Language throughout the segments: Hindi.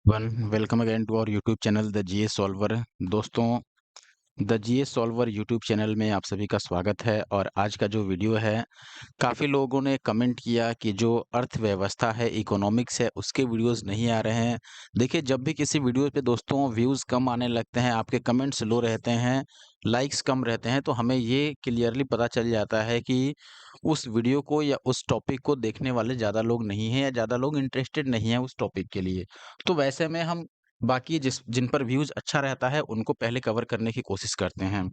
One welcome again to our YouTube channel the GS solver. दोस्तों, the GS solver YouTube channel में आप सभी का स्वागत है। और आज का जो वीडियो है, काफ़ी लोगों ने कमेंट किया कि जो अर्थव्यवस्था है, इकोनॉमिक्स है, उसके वीडियोस नहीं आ रहे हैं। देखिए, जब भी किसी वीडियो पे दोस्तों व्यूज़ कम आने लगते हैं, आपके कमेंट्स लो रहते हैं, लाइक्स कम रहते हैं, तो हमें ये क्लियरली पता चल जाता है कि उस वीडियो को या उस टॉपिक को देखने वाले ज़्यादा लोग नहीं हैं या ज़्यादा लोग इंटरेस्टेड नहीं हैं उस टॉपिक के लिए। तो वैसे में हम बाकी जिन पर व्यूज़ अच्छा रहता है, उनको पहले कवर करने की कोशिश करते हैं।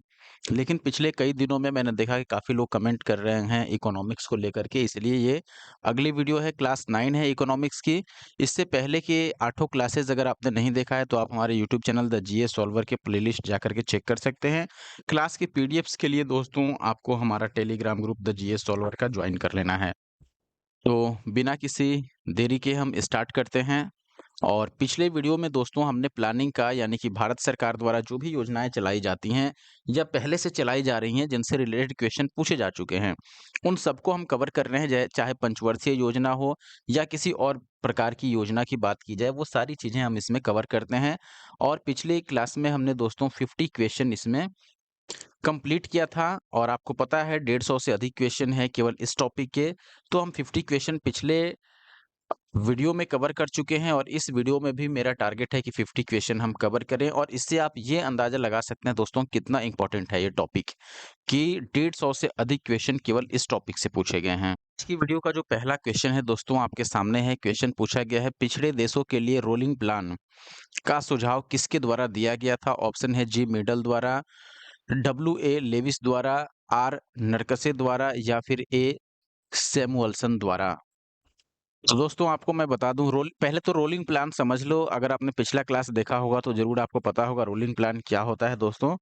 लेकिन पिछले कई दिनों में मैंने देखा कि काफ़ी लोग कमेंट कर रहे हैं इकोनॉमिक्स को लेकर के, इसलिए ये अगली वीडियो है। क्लास 9 है इकोनॉमिक्स की। इससे पहले के आठों क्लासेस अगर आपने नहीं देखा है, तो आप हमारे YouTube channel the GS solver के प्लेलिस्ट जाकर के चेक कर सकते हैं। क्लास की पीडीएफ्स के लिए दोस्तों आपको हमारा Telegram group the GS solver का ज्वाइन कर लेना है। तो बिना किसी देरी के हम स्टार्ट करते हैं। और पिछले वीडियो में दोस्तों हमने प्लानिंग का, यानी कि भारत सरकार द्वारा जो भी योजनाएं चलाई जाती हैं या पहले से चलाई जा रही हैं, जिनसे रिलेटेड क्वेश्चन पूछे जा चुके हैं, उन सबको हम कवर कर रहे हैं। चाहे पंचवर्षीय योजना हो या किसी और प्रकार की योजना की बात की जाए, वो सारी चीजें हम इसमें कवर करते हैं। और पिछले क्लास में हमने दोस्तों 50 क्वेश्चन इसमें कंप्लीट किया था। और आपको पता है 150 से अधिक क्वेश्चन है केवल इस टॉपिक के। तो हम 50 क्वेश्चन पिछले वीडियो में कवर कर चुके हैं, और इस वीडियो में भी मेरा टारगेट है कि 50 क्वेश्चन हम कवर करें। और इससे आप ये अंदाजा लगा सकते हैं दोस्तों कितना इंपॉर्टेंट है ये टॉपिक, कि 150 से अधिक क्वेश्चन केवल इस टॉपिक से पूछे गए हैं। आज की वीडियो का जो पहला क्वेश्चन है दोस्तों आपके सामने है। क्वेश्चन पूछा गया है, पिछड़े देशों के लिए रोलिंग प्लान का सुझाव किसके द्वारा दिया गया था? ऑप्शन है जी मिडल द्वारा, डब्ल्यू ए लेविस द्वारा, आर नरकसे द्वारा, या फिर ए सैमुअल्सन द्वारा। तो दोस्तों आपको मैं बता दूं, रोल पहले तो रोलिंग प्लान समझ लो। अगर आपने पिछला क्लास देखा होगा तो जरूर आपको पता होगा रोलिंग प्लान क्या होता है दोस्तों।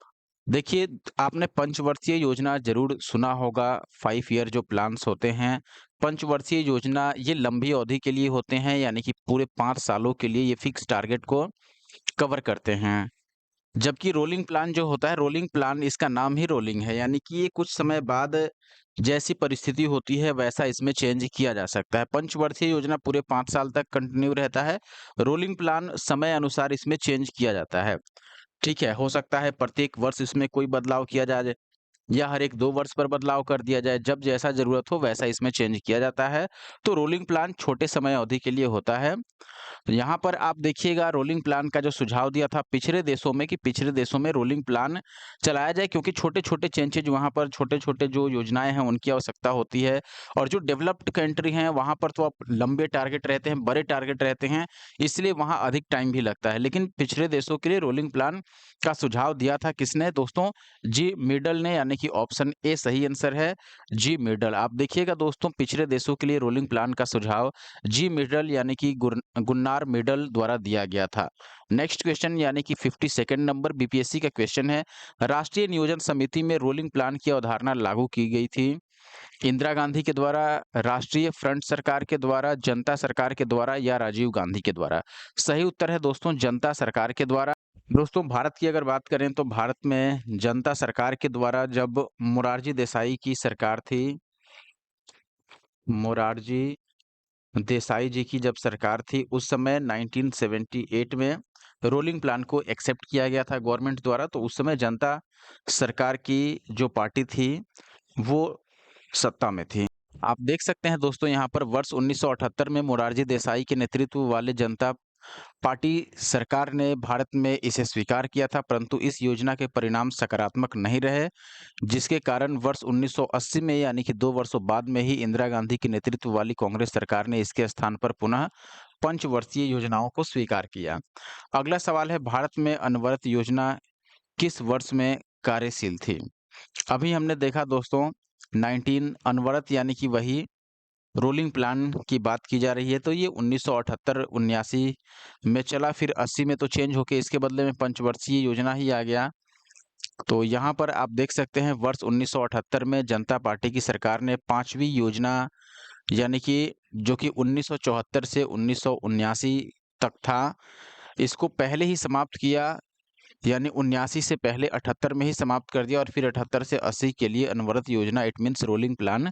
देखिए, आपने पंचवर्षीय योजना जरूर सुना होगा। 5 ईयर जो प्लान्स होते हैं, पंचवर्षीय योजना ये लंबी अवधि के लिए होते हैं, यानी कि पूरे 5 सालों के लिए ये फिक्स टारगेट को कवर करते हैं। जबकि रोलिंग प्लान जो होता है, रोलिंग प्लान इसका नाम ही रोलिंग है, यानी कि ये कुछ समय बाद जैसी परिस्थिति होती है वैसा इसमें चेंज किया जा सकता है। पंचवर्षीय योजना पूरे 5 साल तक कंटिन्यू रहता है। रोलिंग प्लान समय अनुसार इसमें चेंज किया जाता है। ठीक है, हो सकता है प्रत्येक वर्ष इसमें कोई बदलाव किया जाए या हर एक 2 वर्ष पर बदलाव कर दिया जाए। जब जैसा ज़रूरत हो वैसा इसमें चेंज किया जाता है। तो रोलिंग प्लान छोटे समय अवधि के लिए होता है। तो यहाँ पर आप देखिएगा, रोलिंग प्लान का जो सुझाव दिया था पिछड़े देशों में, कि पिछड़े देशों में रोलिंग प्लान चलाया जाए, क्योंकि छोटे-छोटे चेंजेज वहाँ पर, छोटे-छोटे जो योजनाएँ हैं उनकी आवश्यकता होती है। और जो डेवलप्ड कंट्री हैं वहाँ पर तो अब लंबे टारगेट रहते हैं, बड़े टारगेट रहते हैं, इसलिए वहाँ अधिक टाइम भी लगता है। लेकिन पिछड़े देशों के लिए रोलिंग प्लान का सुझाव दिया था किसने दोस्तों? जी मिडल ने, यानी कि ऑप्शन ए सही आंसर है, जी मिडल। आप देखिएगा दोस्तों, पिछड़े देशों के लिए रोलिंग प्लान का सुझाव जी मिडल, यानी कि गुन्नार मिडल द्वारा दिया गया था। नेक्स्ट क्वेश्चन, यानी कि 52nd नंबर बीपीएससी का क्वेश्चन है। राष्ट्रीय नियोजन समिति में रोलिंग प्लान की अवधारणा लागू की गई थी इंदिरा गांधी के द्वारा, राष्ट्रीय फ्रंट सरकार के द्वारा, जनता सरकार के द्वारा, या राजीव गांधी के द्वारा? सही उत्तर है दोस्तों जनता सरकार के द्वारा। दोस्तों, भारत की अगर बात करें तो भारत में जनता सरकार के द्वारा, जब मोरारजी देसाई की सरकार थी, मोरारजी देसाई जी की जब सरकार थी, उस समय 1978 में रोलिंग प्लान को एक्सेप्ट किया गया था गवर्नमेंट द्वारा। तो उस समय जनता सरकार की जो पार्टी थी वो सत्ता में थी। आप देख सकते हैं दोस्तों, यहाँ पर वर्ष 1978 में मोरारजी देसाई के नेतृत्व वाले जनता पार्टी सरकार ने भारत में इसे स्वीकार किया था, परंतु इस योजना के परिणाम सकारात्मक नहीं रहे, जिसके कारण वर्ष 1980 में, यानी कि 2 वर्षों बाद में ही, इंदिरा गांधी के नेतृत्व वाली कांग्रेस सरकार ने इसके स्थान पर पुनः पंचवर्षीय योजनाओं को स्वीकार किया। अगला सवाल है, भारत में अनवरत योजना किस वर्ष में कार्यशील थी? अभी हमने देखा दोस्तों 19 अनवरत, यानी कि वही रोलिंग प्लान की बात की जा रही है, तो ये 1978-79 में चला, फिर 80 में तो चेंज होके इसके बदले में पंचवर्षीय योजना ही आ गया। तो यहाँ पर आप देख सकते हैं, वर्ष 1978 में जनता पार्टी की सरकार ने 5वीं योजना, यानी कि जो कि 1974 से 1979 तक था, इसको पहले ही समाप्त किया। यानी 79 से पहले 78 में ही समाप्त कर दिया, और फिर 78 से 80 के लिए अनवरत योजना, इट मीन्स रोलिंग प्लान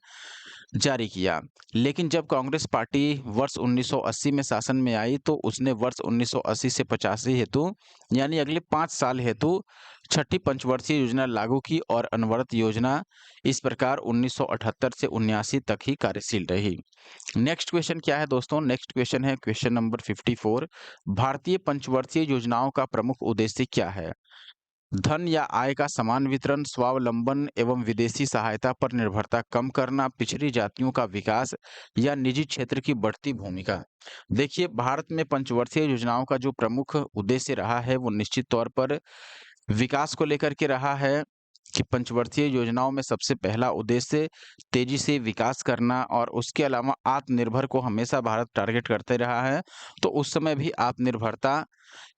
जारी किया। लेकिन जब कांग्रेस पार्टी वर्ष 1980 में शासन में आई तो उसने वर्ष 1980 से 85 हेतु यानी अगले 5 साल हेतु छठी पंचवर्षीय योजना लागू की और अनवरत योजना इस प्रकार 1978 से 79 तक ही कार्यशील रही। नेक्स्ट क्वेश्चन क्या है दोस्तों? नेक्स्ट क्वेश्चन है क्वेश्चन नंबर 54। भारतीय पंचवर्षीय योजनाओं का प्रमुख उद्देश्य क्या है? धन या आय का समान वितरण, स्वावलंबन एवं विदेशी सहायता पर निर्भरता कम करना, पिछड़ी जातियों का विकास या निजी क्षेत्र की बढ़ती भूमिका। देखिए, भारत में पंचवर्षीय योजनाओं का जो प्रमुख उद्देश्य रहा है वो निश्चित तौर पर विकास को लेकर के रहा है कि पंचवर्षीय योजनाओं में सबसे पहला उद्देश्य तेजी से विकास करना और उसके अलावा आत्मनिर्भर को हमेशा भारत टारगेट करते रहा है। तो उस समय भी आत्मनिर्भरता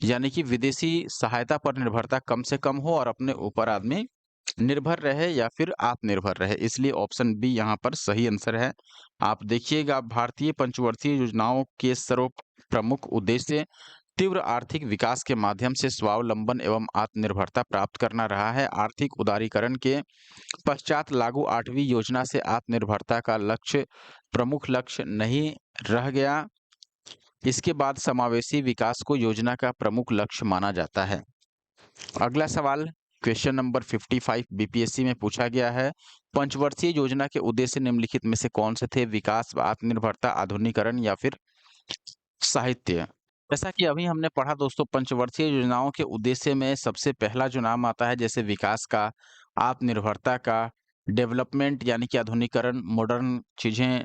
यानी कि विदेशी सहायता पर निर्भरता कम से कम हो और अपने ऊपर आदमी निर्भर रहे या फिर आत्मनिर्भर रहे। इसलिए ऑप्शन बी यहाँ पर सही आंसर है। आप देखिएगा, भारतीय पंचवर्षीय योजनाओं के सर्व प्रमुख उद्देश्य तीव्र आर्थिक विकास के माध्यम से स्वावलंबन एवं आत्मनिर्भरता प्राप्त करना रहा है। आर्थिक उदारीकरण के पश्चात लागू 8वीं योजना से आत्मनिर्भरता का लक्ष्य प्रमुख लक्ष्य नहीं रह गया। इसके बाद समावेशी विकास को योजना का प्रमुख लक्ष्य माना जाता है। अगला सवाल क्वेश्चन नंबर 55 बीपीएससी में पूछा गया है। पंचवर्षीय योजना के उद्देश्य निम्नलिखित में से कौन से थे? विकास, आत्मनिर्भरता, आधुनिकीकरण या फिर साहित्य। जैसा कि अभी हमने पढ़ा दोस्तों, पंचवर्षीय योजनाओं के उद्देश्य में सबसे पहला जो नाम आता है जैसे विकास का, आत्मनिर्भरता का, डेवलपमेंट यानी कि आधुनिकीकरण, मॉडर्न चीज़ें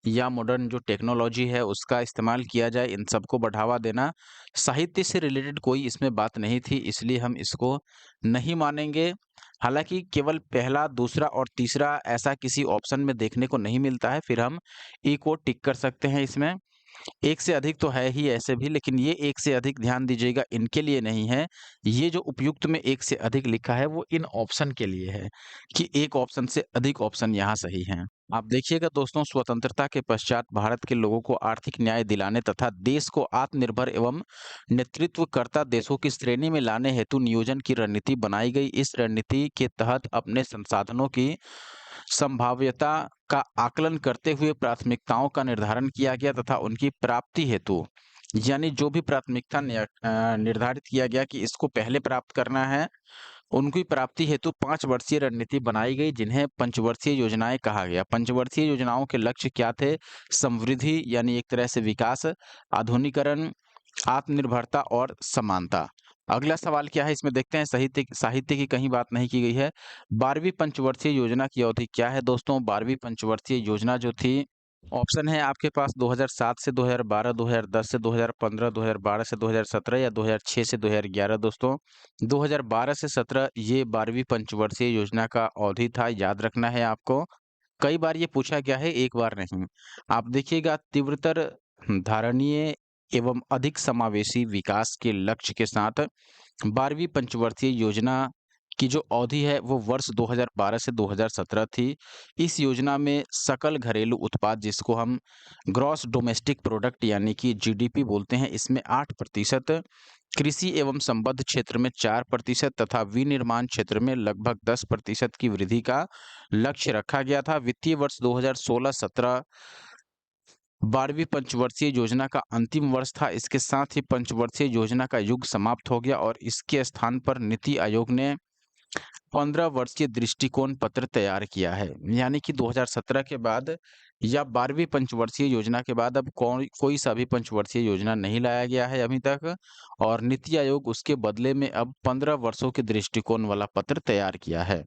या मॉडर्न जो टेक्नोलॉजी है उसका इस्तेमाल किया जाए, इन सबको बढ़ावा देना। साहित्य से रिलेटेड कोई इसमें बात नहीं थी, इसलिए हम इसको नहीं मानेंगे। हालाँकि केवल पहला, दूसरा और तीसरा ऐसा किसी ऑप्शन में देखने को नहीं मिलता है, फिर हम ई को टिक कर सकते हैं इसमें। एक से अधिक तो है ही ऐसे भी, लेकिन ये एक से अधिक ध्यान दीजिएगा इनके लिए नहीं है। ये जो उपयुक्त में एक से अधिक लिखा है वो इन ऑप्शन के लिए है कि एक ऑप्शन से अधिक ऑप्शन यहाँ सही हैं। आप देखिएगा दोस्तों, स्वतंत्रता के पश्चात भारत के लोगों को आर्थिक न्याय दिलाने तथा देश को आत्मनिर्भर एवं नेतृत्वकर्ता देशों की श्रेणी में लाने हेतु नियोजन की रणनीति बनाई गई। इस रणनीति के तहत अपने संसाधनों की संभाव्यता का आकलन करते हुए प्राथमिकताओं का निर्धारण किया गया तथा उनकी प्राप्ति हेतु यानी जो भी प्राथमिकता निर्धारित किया गया कि इसको पहले प्राप्त करना है, उनकी प्राप्ति हेतु 5 वर्षीय रणनीति बनाई गई जिन्हें पंचवर्षीय योजनाएं कहा गया। पंचवर्षीय योजनाओं के लक्ष्य क्या थे? समृद्धि यानी एक तरह से विकास, आधुनिकीकरण, आत्मनिर्भरता और समानता। अगला सवाल क्या है इसमें देखते हैं। साहित्य साहित्य की कहीं बात नहीं की गई है। 12वीं पंचवर्षीय योजना की अवधि क्या है दोस्तों? 12वीं पंचवर्षीय योजना जो थी, ऑप्शन है आपके पास 2007 से 2012, 2010 से 2015, 2012 से 2017 या 2006 से 2011 दोस्तों। 2012 से 17 ये 12वीं पंचवर्षीय योजना का अवधि था, याद रखना है आपको। कई बार ये पूछा गया है, एक बार नहीं। आप देखिएगा, तीव्रतर धारणीय एवं अधिक समावेशी विकास के लक्ष्य के साथ 12वीं पंचवर्षीय योजना की जो अवधि है वो वर्ष 2012 से 2017 थी। इस योजना में सकल घरेलू उत्पाद जिसको हम ग्रॉस डोमेस्टिक प्रोडक्ट यानी कि जीडीपी बोलते हैं, इसमें 8%, कृषि एवं संबद्ध क्षेत्र में 4% तथा विनिर्माण क्षेत्र में लगभग 10% की वृद्धि का लक्ष्य रखा गया था। वित्तीय वर्ष 2016-17 12वीं पंचवर्षीय योजना का अंतिम वर्ष था। इसके साथ ही पंचवर्षीय योजना का युग समाप्त हो गया और इसके स्थान पर नीति आयोग ने 15 वर्षीय दृष्टिकोण पत्र तैयार किया है। यानी कि 2017 के बाद या 12वीं पंचवर्षीय योजना के बाद अब कोई सा भी पंचवर्षीय योजना नहीं लाया गया है अभी तक, और नीति आयोग उसके बदले में अब 15 वर्षों के दृष्टिकोण वाला पत्र तैयार किया है।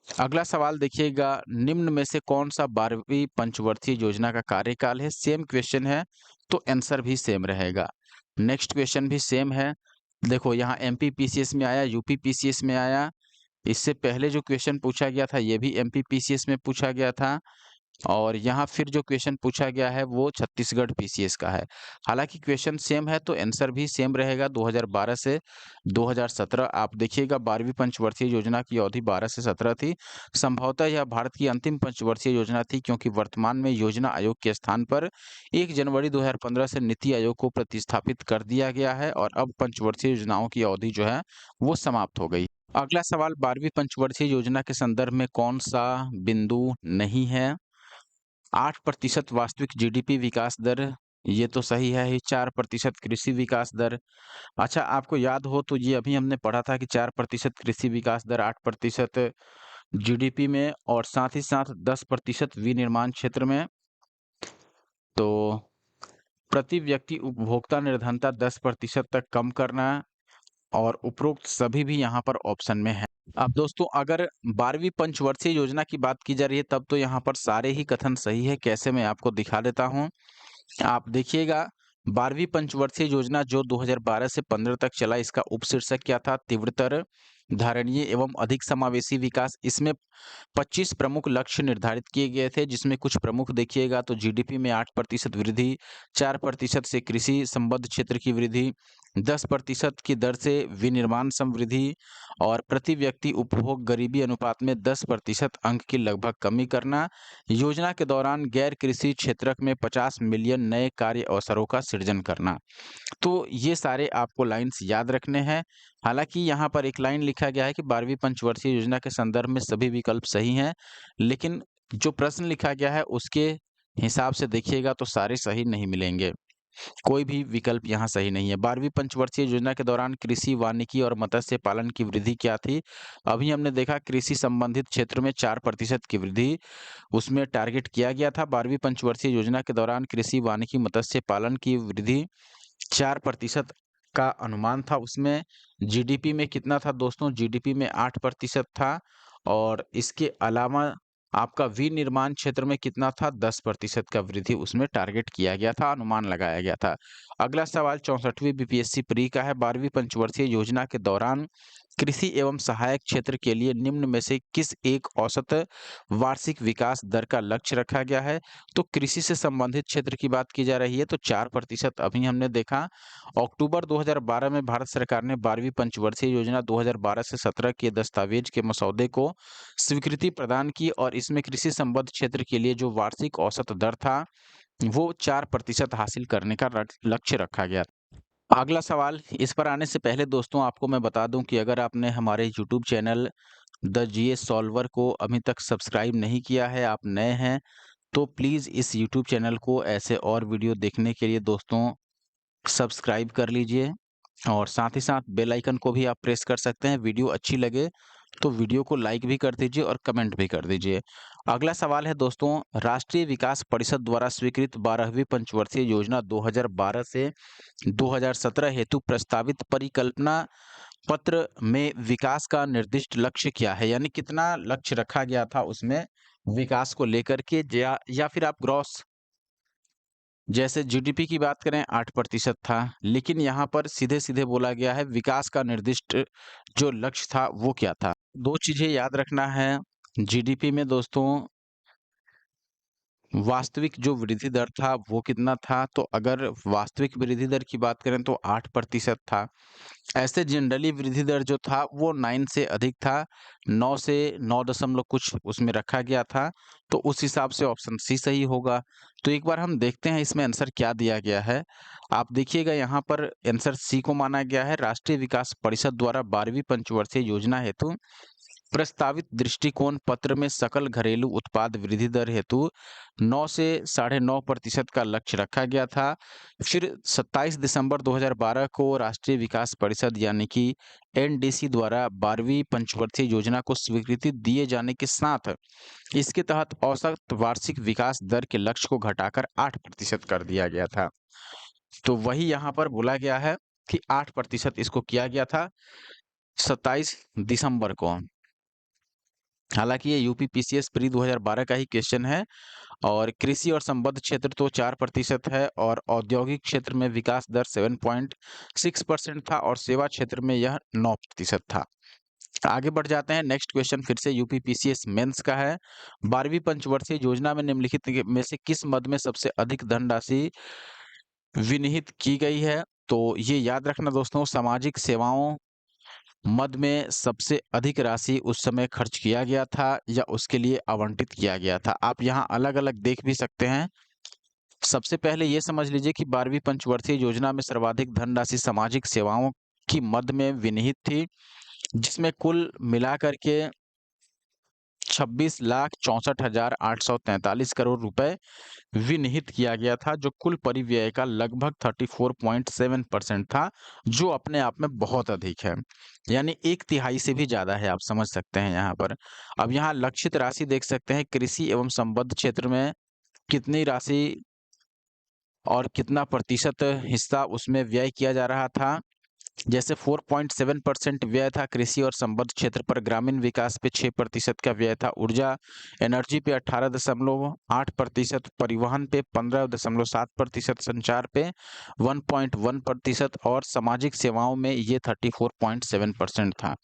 अगला सवाल देखिएगा, निम्न में से कौन सा 12वीं पंचवर्षीय योजना का कार्यकाल है? सेम क्वेश्चन है तो आंसर भी सेम रहेगा। नेक्स्ट क्वेश्चन भी सेम है। देखो, यहाँ एमपी पीसीएस में आया, यूपी पीसीएस में आया। इससे पहले जो क्वेश्चन पूछा गया था ये भी एमपी पीसीएस में पूछा गया था, और यहाँ फिर जो क्वेश्चन पूछा गया है वो छत्तीसगढ़ पीसीएस का है। हालांकि क्वेश्चन सेम है तो आंसर भी सेम रहेगा। 2012 से 2017 आप देखिएगा, 12वीं पंचवर्षीय योजना की अवधि 12 से 17 थी। संभवतः यह भारत की अंतिम पंचवर्षीय योजना थी क्योंकि वर्तमान में योजना आयोग के स्थान पर 1 जनवरी 2015 से नीति आयोग को प्रतिस्थापित कर दिया गया है और अब पंचवर्षीय योजनाओं की अवधि जो है वो समाप्त हो गई। अगला सवाल, 12वीं पंचवर्षीय योजना के संदर्भ में कौन सा बिंदु नहीं है? 8% वास्तविक जीडीपी विकास दर, ये तो सही है ही। 4% कृषि विकास दर, अच्छा आपको याद हो तो ये अभी हमने पढ़ा था कि 4% कृषि विकास दर, 8% जीडीपी में और साथ ही साथ 10% विनिर्माण क्षेत्र में। तो प्रति व्यक्ति उपभोक्ता निर्धनता 10% तक कम करना और उपरोक्त सभी भी यहाँ पर ऑप्शन में है। अब दोस्तों अगर 12वीं पंचवर्षीय योजना की बात की जा रही है तब तो यहाँ पर सारे ही कथन सही है। कैसे, मैं आपको दिखा देता हूँ। आप देखिएगा, 12वीं पंचवर्षीय योजना जो 2012 से 15 तक चला, इसका उपशीर्षक क्या था? तीव्रतर, धारणीय एवं अधिक समावेशी विकास। इसमें 25 प्रमुख लक्ष्य निर्धारित किए गए थे, जिसमें कुछ प्रमुख देखिएगा तो जीडीपी में 8% वृद्धि, 4% से कृषि संबद्ध क्षेत्र की वृद्धि, 10% की दर से विनिर्माण समवृद्धि और प्रति व्यक्ति उपभोग गरीबी अनुपात में 10% अंक की लगभग कमी करना। योजना के दौरान गैर कृषि क्षेत्रक में 50 मिलियन नए कार्य अवसरों का सृजन करना। तो ये सारे आपको लाइन्स याद रखने हैं। हालाँकि यहाँ पर एक लाइन लिखा गया है कि 12वीं पंचवर्षीय योजना के संदर्भ में सभी विकल्प सही हैं, लेकिन जो प्रश्न लिखा गया है उसके हिसाब से देखिएगा तो सारे सही नहीं मिलेंगे। कोई भी विकल्प यहाँ सही नहीं है। 12वीं पंचवर्षीय योजना के दौरान कृषि, वानिकी और मत्स्य पालन की वृद्धि क्या थी? अभी हमने देखा कृषि संबंधित क्षेत्र में 4% की वृद्धि उसमें टारगेट किया गया था। 12वीं पंचवर्षीय योजना के दौरान कृषि, वानिकी, मत्स्य पालन की वृद्धि 4% का अनुमान था। उसमें जीडीपी में कितना था दोस्तों? जीडीपी में 8% था और इसके अलावा आपका विनिर्माण क्षेत्र में कितना था? 10% का वृद्धि उसमें टारगेट किया गया था, अनुमान लगाया गया था। अगला सवाल 64वीं बीपीएससी प्री का है। 12वीं पंचवर्षीय योजना के दौरान कृषि एवं सहायक क्षेत्र के लिए निम्न में से किस एक औसत वार्षिक विकास दर का लक्ष्य रखा गया है? तो कृषि से संबंधित क्षेत्र की बात की जा रही है तो 4% अभी हमने देखा। अक्टूबर 2012 में भारत सरकार ने 12वीं पंचवर्षीय योजना 2012 से 17 के दस्तावेज के मसौदे को स्वीकृति प्रदान की और इसमें कृषि संबद्ध क्षेत्र के लिए जो वार्षिक औसत दर था वो 4% हासिल करने का लक्ष्य रखा गया। अगला सवाल, इस पर आने से पहले दोस्तों आपको मैं बता दूं कि अगर आपने हमारे YouTube channel the GS solver को अभी तक सब्सक्राइब नहीं किया है, आप नए हैं, तो प्लीज़ इस यूट्यूब चैनल को ऐसे और वीडियो देखने के लिए दोस्तों सब्सक्राइब कर लीजिए और साथ ही साथ बेल आइकन को भी आप प्रेस कर सकते हैं। वीडियो अच्छी लगे तो वीडियो को लाइक भी कर दीजिए और कमेंट भी कर दीजिए। अगला सवाल है दोस्तों, राष्ट्रीय विकास परिषद द्वारा स्वीकृत 12वीं पंचवर्षीय योजना 2012 से 2017 हेतु प्रस्तावित परिकल्पना पत्र में विकास का निर्दिष्ट लक्ष्य क्या है? यानी कितना लक्ष्य रखा गया था उसमें विकास को लेकर के, या फिर आप ग्रॉस, जैसे जीडीपी की बात करें 8% था, लेकिन यहाँ पर सीधे-सीधे बोला गया है विकास का निर्दिष्ट जो लक्ष्य था वो क्या था? 2 चीज़ें याद रखना है। जीडीपी में दोस्तों वास्तविक जो वृद्धि दर था वो कितना था? तो अगर वास्तविक वृद्धि दर की बात करें तो 8% था। ऐसे जनरली वृद्धि दर जो था वो 9 से अधिक था, 9 से 9 दशमलव कुछ उसमें रखा गया था, तो उस हिसाब से ऑप्शन सी सही होगा। तो एक बार हम देखते हैं इसमें आंसर क्या दिया गया है। आप देखिएगा यहाँ पर आंसर सी को माना गया है, राष्ट्रीय विकास परिषद द्वारा 12वीं पंचवर्षीय योजना हेतु प्रस्तावित दृष्टिकोण पत्र में सकल घरेलू उत्पाद वृद्धि दर हेतु 9 से 9.5% का लक्ष्य रखा गया था। फिर 27 दिसंबर 2012 को राष्ट्रीय विकास परिषद यानी कि एनडीसी द्वारा 12वीं पंचवर्षीय योजना को स्वीकृति दिए जाने के साथ इसके तहत औसत वार्षिक विकास दर के लक्ष्य को घटाकर 8% कर दिया गया था। तो वही यहाँ पर बोला गया है कि 8% इसको किया गया था 27 दिसंबर को। हालाँकि ये यूपीपीसीएस प्री 2012 का ही क्वेश्चन है और कृषि और संबद्ध क्षेत्र तो 4% है और औद्योगिक क्षेत्र में विकास दर 7.6% था और सेवा क्षेत्र में यह 9% था। आगे बढ़ जाते हैं, नेक्स्ट क्वेश्चन फिर से यूपीपीसीएस मेंस का है। 12वीं पंचवर्षीय योजना में निम्नलिखित में से किस मद में सबसे अधिक धनराशि विनिहित की गई है? तो ये याद रखना दोस्तों, सामाजिक सेवाओं मद में सबसे अधिक राशि उस समय खर्च किया गया था या उसके लिए आवंटित किया गया था। आप यहाँ अलग-अलग देख भी सकते हैं। सबसे पहले ये समझ लीजिए कि 12वीं पंचवर्षीय योजना में सर्वाधिक धनराशि सामाजिक सेवाओं की मद में विनिहित थी, जिसमें कुल मिलाकर के 26,64,843 करोड़ रुपए विनिहित किया गया था, जो कुल परिव्यय का लगभग 34.7% था, जो अपने आप में बहुत अधिक है। यानी 1/3 से भी ज़्यादा है, आप समझ सकते हैं यहाँ पर। अब यहाँ लक्षित राशि देख सकते हैं, कृषि एवं संबद्ध क्षेत्र में कितनी राशि और कितना प्रतिशत हिस्सा उसमें व्यय किया जा रहा था। जैसे 4.7% व्यय था कृषि और संबद्ध क्षेत्र पर, ग्रामीण विकास पे 6% का व्यय था, ऊर्जा एनर्जी पे 18.8%, परिवहन पे 15.7%, संचार पे 1.1% और सामाजिक सेवाओं में ये 34.7% था।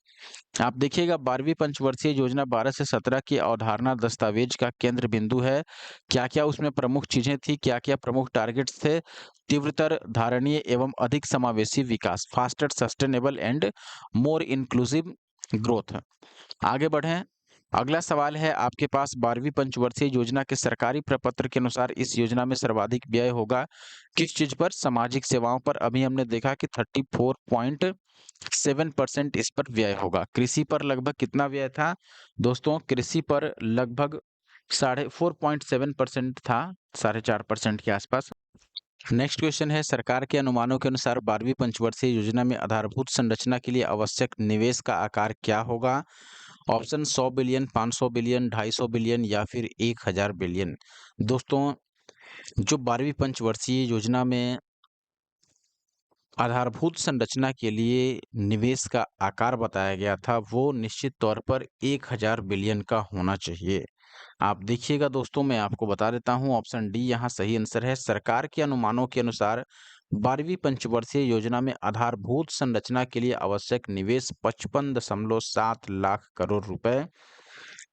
आप देखिएगा 12वीं पंचवर्षीय योजना 12 से 17 की अवधारणा दस्तावेज का केंद्र बिंदु है। क्या-क्या उसमें प्रमुख चीजें थी, क्या-क्या प्रमुख टारगेट्स थे? तीव्रतर, धारणीय एवं अधिक समावेशी विकास, faster, sustainable and more inclusive growth. आगे बढ़ें। अगला सवाल है आपके पास, 12वीं पंचवर्षीय योजना के सरकारी प्रपत्र के अनुसार इस योजना में सर्वाधिक व्यय होगा किस चीज पर? सामाजिक सेवाओं पर। अभी हमने देखा कि 34.7% इस पर व्यय होगा। कृषि पर लगभग कितना व्यय था दोस्तों? कृषि पर लगभग 4.7% था, 4.5% के आसपास। नेक्स्ट क्वेश्चन है, सरकार के अनुमानों के अनुसार 12वीं पंचवर्षीय योजना में आधारभूत संरचना के लिए आवश्यक निवेश का आकार क्या होगा? ऑप्शन 100 बिलियन, 500 बिलियन, 250 बिलियन या फिर 1000 बिलियन। दोस्तों, जो 12वीं पंचवर्षीय योजना में आधारभूत संरचना के लिए निवेश का आकार बताया गया था, वो निश्चित तौर पर 1000 बिलियन का होना चाहिए। आप देखिएगा दोस्तों, मैं आपको बता देता हूं, ऑप्शन डी यहाँ सही आंसर है। सरकार के अनुमानों के अनुसार 12वीं पंचवर्षीय योजना में आधारभूत संरचना के लिए आवश्यक निवेश 55.7 लाख करोड़ रुपए,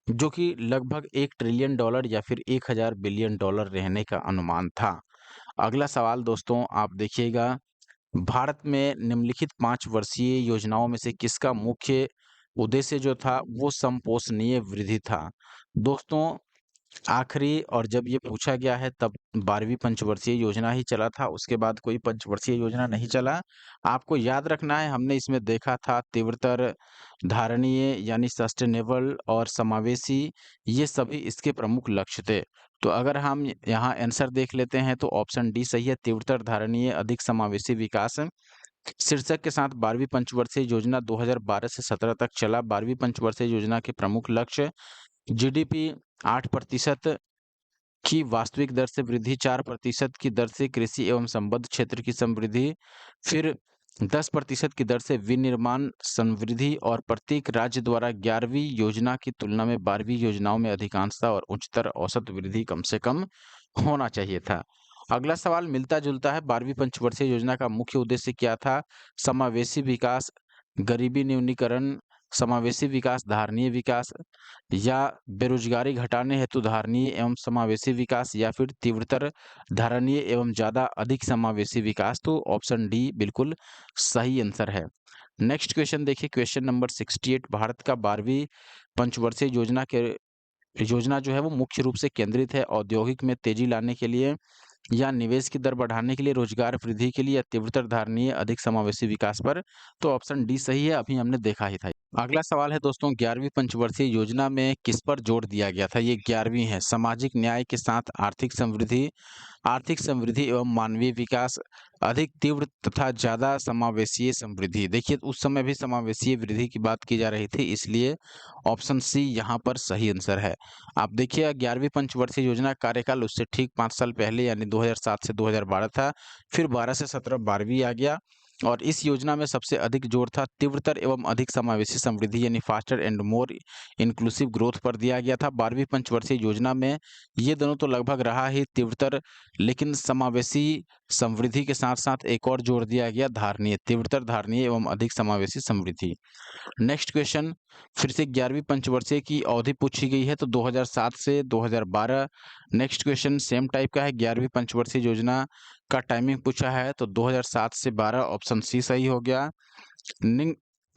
जो कि लगभग $1 ट्रिलियन या फिर 1000 बिलियन डॉलर रहने का अनुमान था। अगला सवाल दोस्तों, आप देखिएगा, भारत में निम्नलिखित 5 वर्षीय योजनाओं में से किसका मुख्य उद्देश्य जो था वो संपोषणीय वृद्धि था? दोस्तों, आखिरी और जब ये पूछा गया है तब 12वीं पंचवर्षीय योजना ही चला था, उसके बाद कोई पंचवर्षीय योजना नहीं चला। आपको याद रखना है, हमने इसमें देखा था तीव्रतर, धारणीय यानी सस्टेनेबल और समावेशी, ये सभी इसके प्रमुख लक्ष्य थे। तो अगर हम यहाँ आंसर देख लेते हैं तो ऑप्शन डी सही है, तीव्रतर, धारणीय, अधिक समावेशी विकास। शीर्षक के साथ 12वीं पंचवर्षीय योजना 2012 से 17 तक चला। 12वीं पंचवर्षीय योजना के प्रमुख लक्ष्य जीडीपी 8% की वास्तविक दर से वृद्धि, 4% की दर से कृषि एवं संबद्ध क्षेत्र की समृद्धि, फिर 10% की दर से विनिर्माण समृद्धि और प्रत्येक राज्य द्वारा 11वीं योजना की तुलना में 12वीं योजनाओं में अधिकांशता और उच्चतर औसत वृद्धि कम से कम होना चाहिए था। अगला सवाल मिलता जुलता है, 12वीं पंचवर्षीय योजना का मुख्य उद्देश्य क्या था? समावेशी विकास, गरीबी न्यूनीकरण, समावेशी विकास, धारणीय विकास या बेरोजगारी घटाने हेतु धारणीय एवं समावेशी विकास या फिर तीव्रतर, धारणीय एवं ज्यादा अधिक समावेशी विकास। तो ऑप्शन डी बिल्कुल सही आंसर है। नेक्स्ट क्वेश्चन देखिए, क्वेश्चन नंबर 68, भारत का 12वीं पंचवर्षीय योजना जो है वो मुख्य रूप से केंद्रित है औद्योगिक में तेजी लाने के लिए या निवेश की दर बढ़ाने के लिए, रोजगार वृद्धि के लिए या तीव्रतर, धारणीय, अधिक समावेशी विकास पर। तो ऑप्शन डी सही है, अभी हमने देखा ही था। अगला सवाल है दोस्तों, 11वीं पंचवर्षीय योजना में किस पर जोर दिया गया था? ये 11वीं है। सामाजिक न्याय के साथ आर्थिक समृद्धि एवं मानवीय विकास, अधिक तीव्र तथा ज्यादा समावेशीय समृद्धि। देखिए, उस समय भी समावेशीय वृद्धि की बात की जा रही थी, इसलिए ऑप्शन सी यहाँ पर सही आंसर है। आप देखिए, 11वीं पंचवर्षीय योजना कार्यकाल उससे ठीक 5 साल पहले यानी 2007 से 2012 था, फिर 12 से 17 12वीं आ गया और इस योजना में सबसे अधिक जोर था तीव्रतर एवं अधिक समावेशी समृद्धि यानी faster and more inclusive growth पर दिया गया था। 12वीं पंचवर्षीय योजना में ये दोनों तो लगभग रहा ही तीव्रतर, लेकिन समावेशी समृद्धि के साथ साथ एक और जोड़ दिया गया धारणीय, तीव्रतर, धारणीय एवं अधिक समावेशी समृद्धि। नेक्स्ट क्वेश्चन, फिर से 11वीं पंचवर्षीय की अवधि पूछी गई है तो 2007 से 2012। नेक्स्ट क्वेश्चन सेम टाइप का है, 11वीं पंचवर्षीय योजना का टाइमिंग पूछा है तो 2007 से 12, ऑप्शन सी सही हो गया।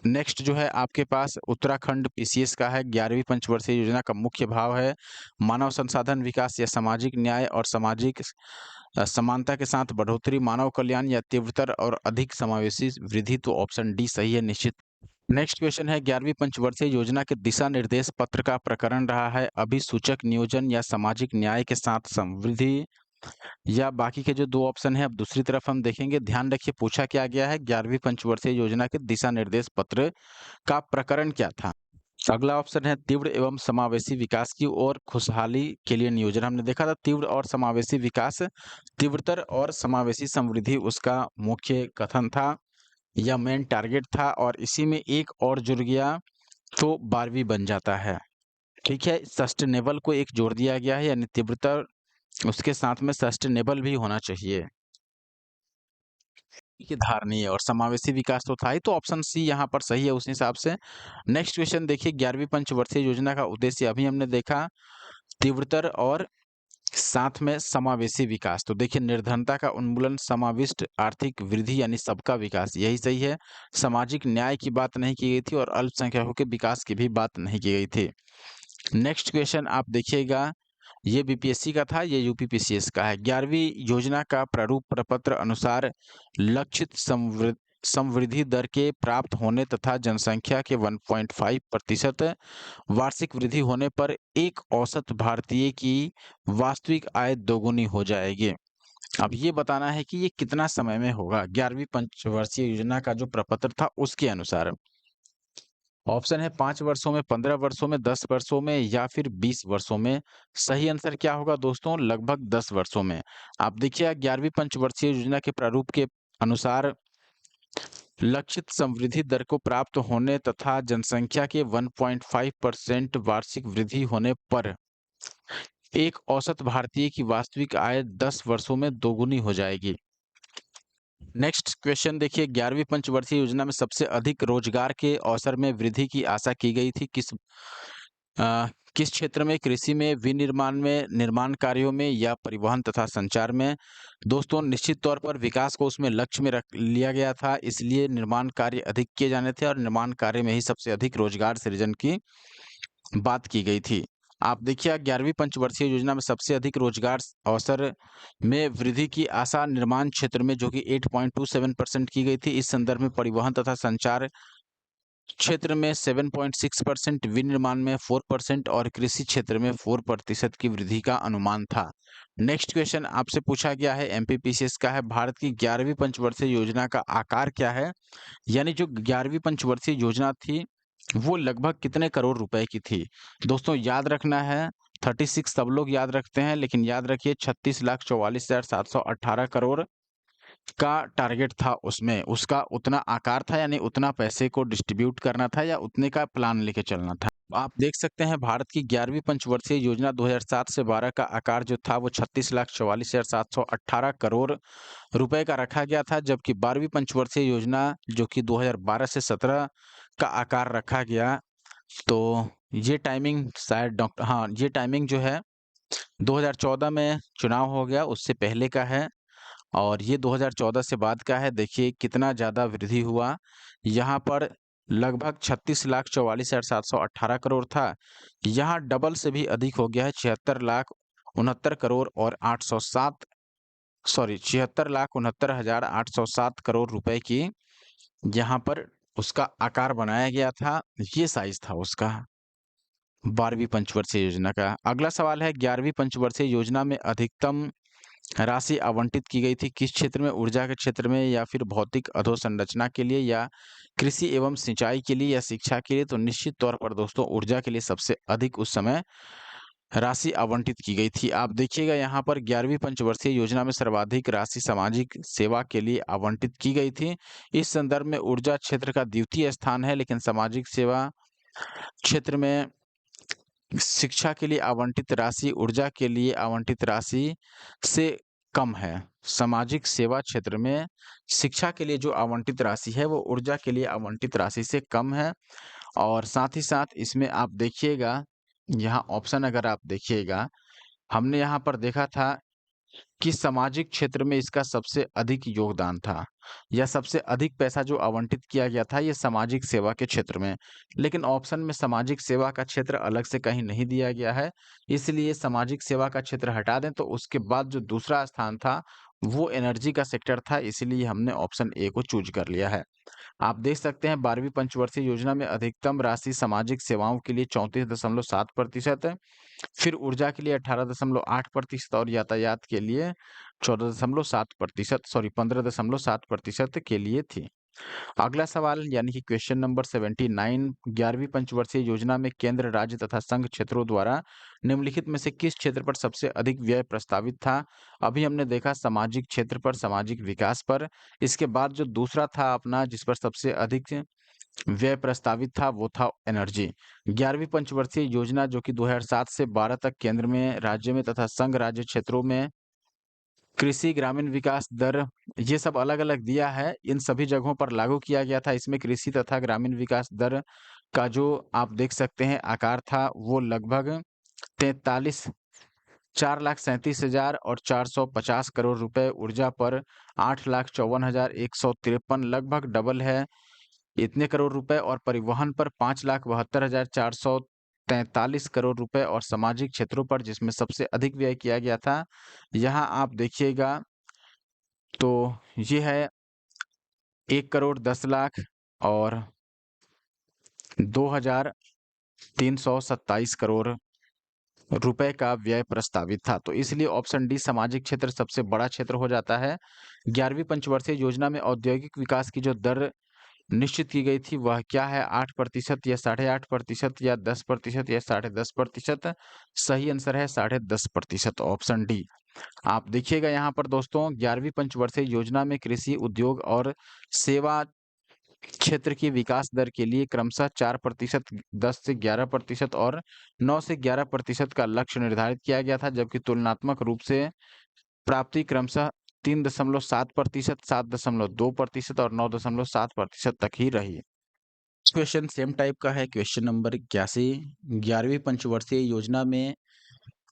नेक्स्ट जो है आपके पास उत्तराखंड पीसीएस का है, 11वीं पंचवर्षीय योजना का मुख्य भाव है मानव संसाधन विकास या सामाजिक न्याय और सामाजिक समानता के साथ बढ़ोतरी, मानव कल्याण या तीव्रतर और अधिक समावेशी वृद्धि। तो ऑप्शन डी सही है निश्चित। नेक्स्ट क्वेश्चन है 11वीं पंचवर्षीय योजना के दिशा निर्देश पत्र का प्रकरण रहा है अभिसूचक नियोजन या सामाजिक न्याय के साथ समृद्धि, या बाकी के जो 2 ऑप्शन हैं अब दूसरी तरफ हम देखेंगे। ध्यान रखिए पूछा क्या गया है, 11वीं पंचवर्षीय योजना के दिशा निर्देश पत्र का प्रकरण क्या था? अगला ऑप्शन है तीव्र एवं समावेशी विकास की ओर खुशहाली के लिए नियोजन। हमने देखा था तीव्र और समावेशी विकास, तीव्रतर और समावेशी समृद्धि उसका मुख्य कथन था या मेन टारगेट था, और इसी में एक और जुड़ गया तो 12वीं बन जाता है। ठीक है, सस्टेनेबल को एक जोड़ दिया गया है, यानी तीव्रता उसके साथ में सस्टेनेबल भी होना चाहिए कि धारणीय, और समावेशी विकास तो था ही, तो ऑप्शन सी यहाँ पर सही है उस हिसाब से। नेक्स्ट क्वेश्चन देखिए 11वीं पंचवर्षीय योजना का उद्देश्य अभी हमने देखा तीव्रतर और साथ में समावेशी विकास। तो देखिए निर्धनता का उन्मूलन, समाविष्ट आर्थिक वृद्धि यानी सबका विकास, यही सही है। सामाजिक न्याय की बात नहीं की गई थी और अल्पसंख्यकों के विकास की भी बात नहीं की गई थी। नेक्स्ट क्वेश्चन आप देखिएगा, ये बीपीएससी का था, ये यूपीपीसीएस का है। 11वीं योजना का प्रारूप प्रपत्र अनुसार लक्षित संवृद्धि दर के प्राप्त होने तथा जनसंख्या के 1.5% वार्षिक वृद्धि होने पर एक औसत भारतीय की वास्तविक आय दोगुनी हो जाएगी। अब ये बताना है कि ये कितना समय में होगा 11वीं पंचवर्षीय योजना का जो प्रपत्र था उसके अनुसार। ऑप्शन है 5 वर्षों में, 15 वर्षों में, 10 वर्षों में या फिर 20 वर्षों में। सही आंसर क्या होगा दोस्तों? लगभग 10 वर्षों में। आप देखिए 11वीं पंचवर्षीय योजना के प्रारूप के अनुसार लक्षित समृद्धि दर को प्राप्त होने तथा जनसंख्या के 1.5% वार्षिक वृद्धि होने पर एक औसत भारतीय की वास्तविक आय 10 वर्षों में दोगुनी हो जाएगी। नेक्स्ट क्वेश्चन देखिए 11वीं पंचवर्षीय योजना में सबसे अधिक रोजगार के अवसर में वृद्धि की आशा की गई थी किस क्षेत्र में? कृषि में, विनिर्माण में, निर्माण कार्यों में या परिवहन तथा संचार में? दोस्तों निश्चित तौर पर विकास को उसमें लक्ष्य में रख लिया गया था, इसलिए निर्माण कार्य अधिक किए जाने थे और निर्माण कार्य में ही सबसे अधिक रोजगार सृजन की बात की गई थी। आप देखिए 11वीं पंचवर्षीय योजना में सबसे अधिक रोजगार अवसर में वृद्धि की आशा निर्माण क्षेत्र में जो कि 8.27% की गई थी। इस संदर्भ में परिवहन तथा संचार क्षेत्र में 7.6%, विनिर्माण में 4% और कृषि क्षेत्र में 4% की वृद्धि का अनुमान था। नेक्स्ट क्वेश्चन आपसे पूछा गया है, एमपीपीसीएस का है, भारत की 11वीं पंचवर्षीय योजना का आकार क्या है? यानी जो 11वीं पंचवर्षीय योजना थी वो लगभग कितने करोड़ रुपए की थी? दोस्तों याद रखना है 36 सब लोग याद रखते हैं, लेकिन याद रखिए 36,44,718 करोड़ का टारगेट था उसमें, उसका उतना आकार था, यानी उतना पैसे को डिस्ट्रीब्यूट करना था या उतने का प्लान लेके चलना था। आप देख सकते हैं भारत की 11वीं पंचवर्षीय योजना 2007 से 12 का आकार जो था वो 36,44,718 करोड़ रुपए का रखा गया था, जबकि 12वीं पंचवर्षीय योजना जो कि 2012 से 17 का आकार रखा गया। तो ये टाइमिंग शायद ये टाइमिंग जो है 2014 में चुनाव हो गया उससे पहले का है और ये 2014 से बाद का है। देखिए कितना ज़्यादा वृद्धि हुआ, यहाँ पर लगभग 36,44,718 करोड़ था, यहाँ डबल से भी अधिक हो गया है 76,69 करोड़ और 76,69,807 करोड़ रुपए की यहाँ पर उसका आकार बनाया गया था। ये साइज था उसका 12वीं पंचवर्षीय योजना का। अगला सवाल है 11वीं पंचवर्षीय योजना में अधिकतम राशि आवंटित की गई थी किस क्षेत्र में? ऊर्जा के क्षेत्र में या फिर भौतिक अधोसंरचना के लिए या कृषि एवं सिंचाई के लिए या शिक्षा के लिए? तो निश्चित तौर पर दोस्तों ऊर्जा के लिए सबसे अधिक उस समय राशि आवंटित की गई थी। आप देखिएगा यहाँ पर 11वीं पंचवर्षीय योजना में सर्वाधिक राशि सामाजिक सेवा के लिए आवंटित की गई थी। इस संदर्भ में ऊर्जा क्षेत्र का द्वितीय स्थान है, लेकिन सामाजिक सेवा क्षेत्र में शिक्षा के लिए आवंटित राशि ऊर्जा के लिए आवंटित राशि से कम है। सामाजिक सेवा क्षेत्र में शिक्षा के लिए जो आवंटित राशि है वो ऊर्जा के लिए आवंटित राशि से कम है। और साथ ही साथ इसमें आप देखिएगा, यहाँ ऑप्शन अगर आप देखिएगा, हमने यहाँ पर देखा था कि सामाजिक क्षेत्र में इसका सबसे अधिक योगदान था या सबसे अधिक पैसा जो आवंटित किया गया था ये सामाजिक सेवा के क्षेत्र में। लेकिन ऑप्शन में सामाजिक सेवा का क्षेत्र अलग से कहीं नहीं दिया गया है, इसलिए सामाजिक सेवा का क्षेत्र हटा दें तो उसके बाद जो दूसरा स्थान था वो एनर्जी का सेक्टर था, इसीलिए हमने ऑप्शन ए को चूज कर लिया है। आप देख सकते हैं 12वीं पंचवर्षीय योजना में अधिकतम राशि सामाजिक सेवाओं के लिए 34.7% है, फिर ऊर्जा के लिए 18.8% और यातायात के लिए 15.7% के लिए थी। अगला सवाल यानी कि क्वेश्चन नंबर 79, 11वीं पंचवर्षीय योजना में केंद्र, राज्य तथा संघ क्षेत्रों द्वारा निम्नलिखित में से किस क्षेत्र पर सबसे अधिक व्यय प्रस्तावित था? अभी हमने देखा सामाजिक क्षेत्र पर, सामाजिक विकास पर। इसके बाद जो दूसरा था अपना जिस पर सबसे अधिक व्यय प्रस्तावित था वो था एनर्जी। 11वीं पंचवर्षीय योजना जो कि 2007 से 12 तक केंद्र में, राज्य में तथा संघ राज्य क्षेत्रों में कृषि, ग्रामीण विकास दर, ये सब अलग-अलग दिया है। इन सभी जगहों पर लागू किया गया था। इसमें कृषि तथा ग्रामीण विकास दर का जो आप देख सकते हैं आकार था वो लगभग 43 4,37,000 और 450 करोड़ रुपए, ऊर्जा पर 8,54,153 लगभग डबल है इतने करोड़ रुपए, और परिवहन पर 5,72,443 करोड़ रुपए, और सामाजिक क्षेत्रों पर जिसमें सबसे अधिक व्यय किया गया था, यहाँ आप देखिएगा तो ये है 1,10,00,000 और 2,327 करोड़ रुपए का व्यय प्रस्तावित था। तो इसलिए ऑप्शन डी सामाजिक क्षेत्र सबसे बड़ा क्षेत्र हो जाता है। 11वीं पंचवर्षीय योजना में औद्योगिक विकास की जो दर निश्चित की गई थी वह क्या है? 8% या 8.5% या 10% या 10.5%? सही आंसर है 10.5%, ऑप्शन डी। आप देखिएगा यहाँ पर दोस्तों 11वीं पंचवर्षीय योजना में कृषि, उद्योग और सेवा क्षेत्र की विकास दर के लिए क्रमशः 4%, 10 से 11% और 9 से 11% का लक्ष्य निर्धारित किया गया था, जबकि तुलनात्मक रूप से प्राप्ति क्रमशः 3.7%, 7.2% और 9.7% तक ही रही। क्वेश्चन सेम टाइप का है, क्वेश्चन नंबर 81, 11वीं पंचवर्षीय योजना में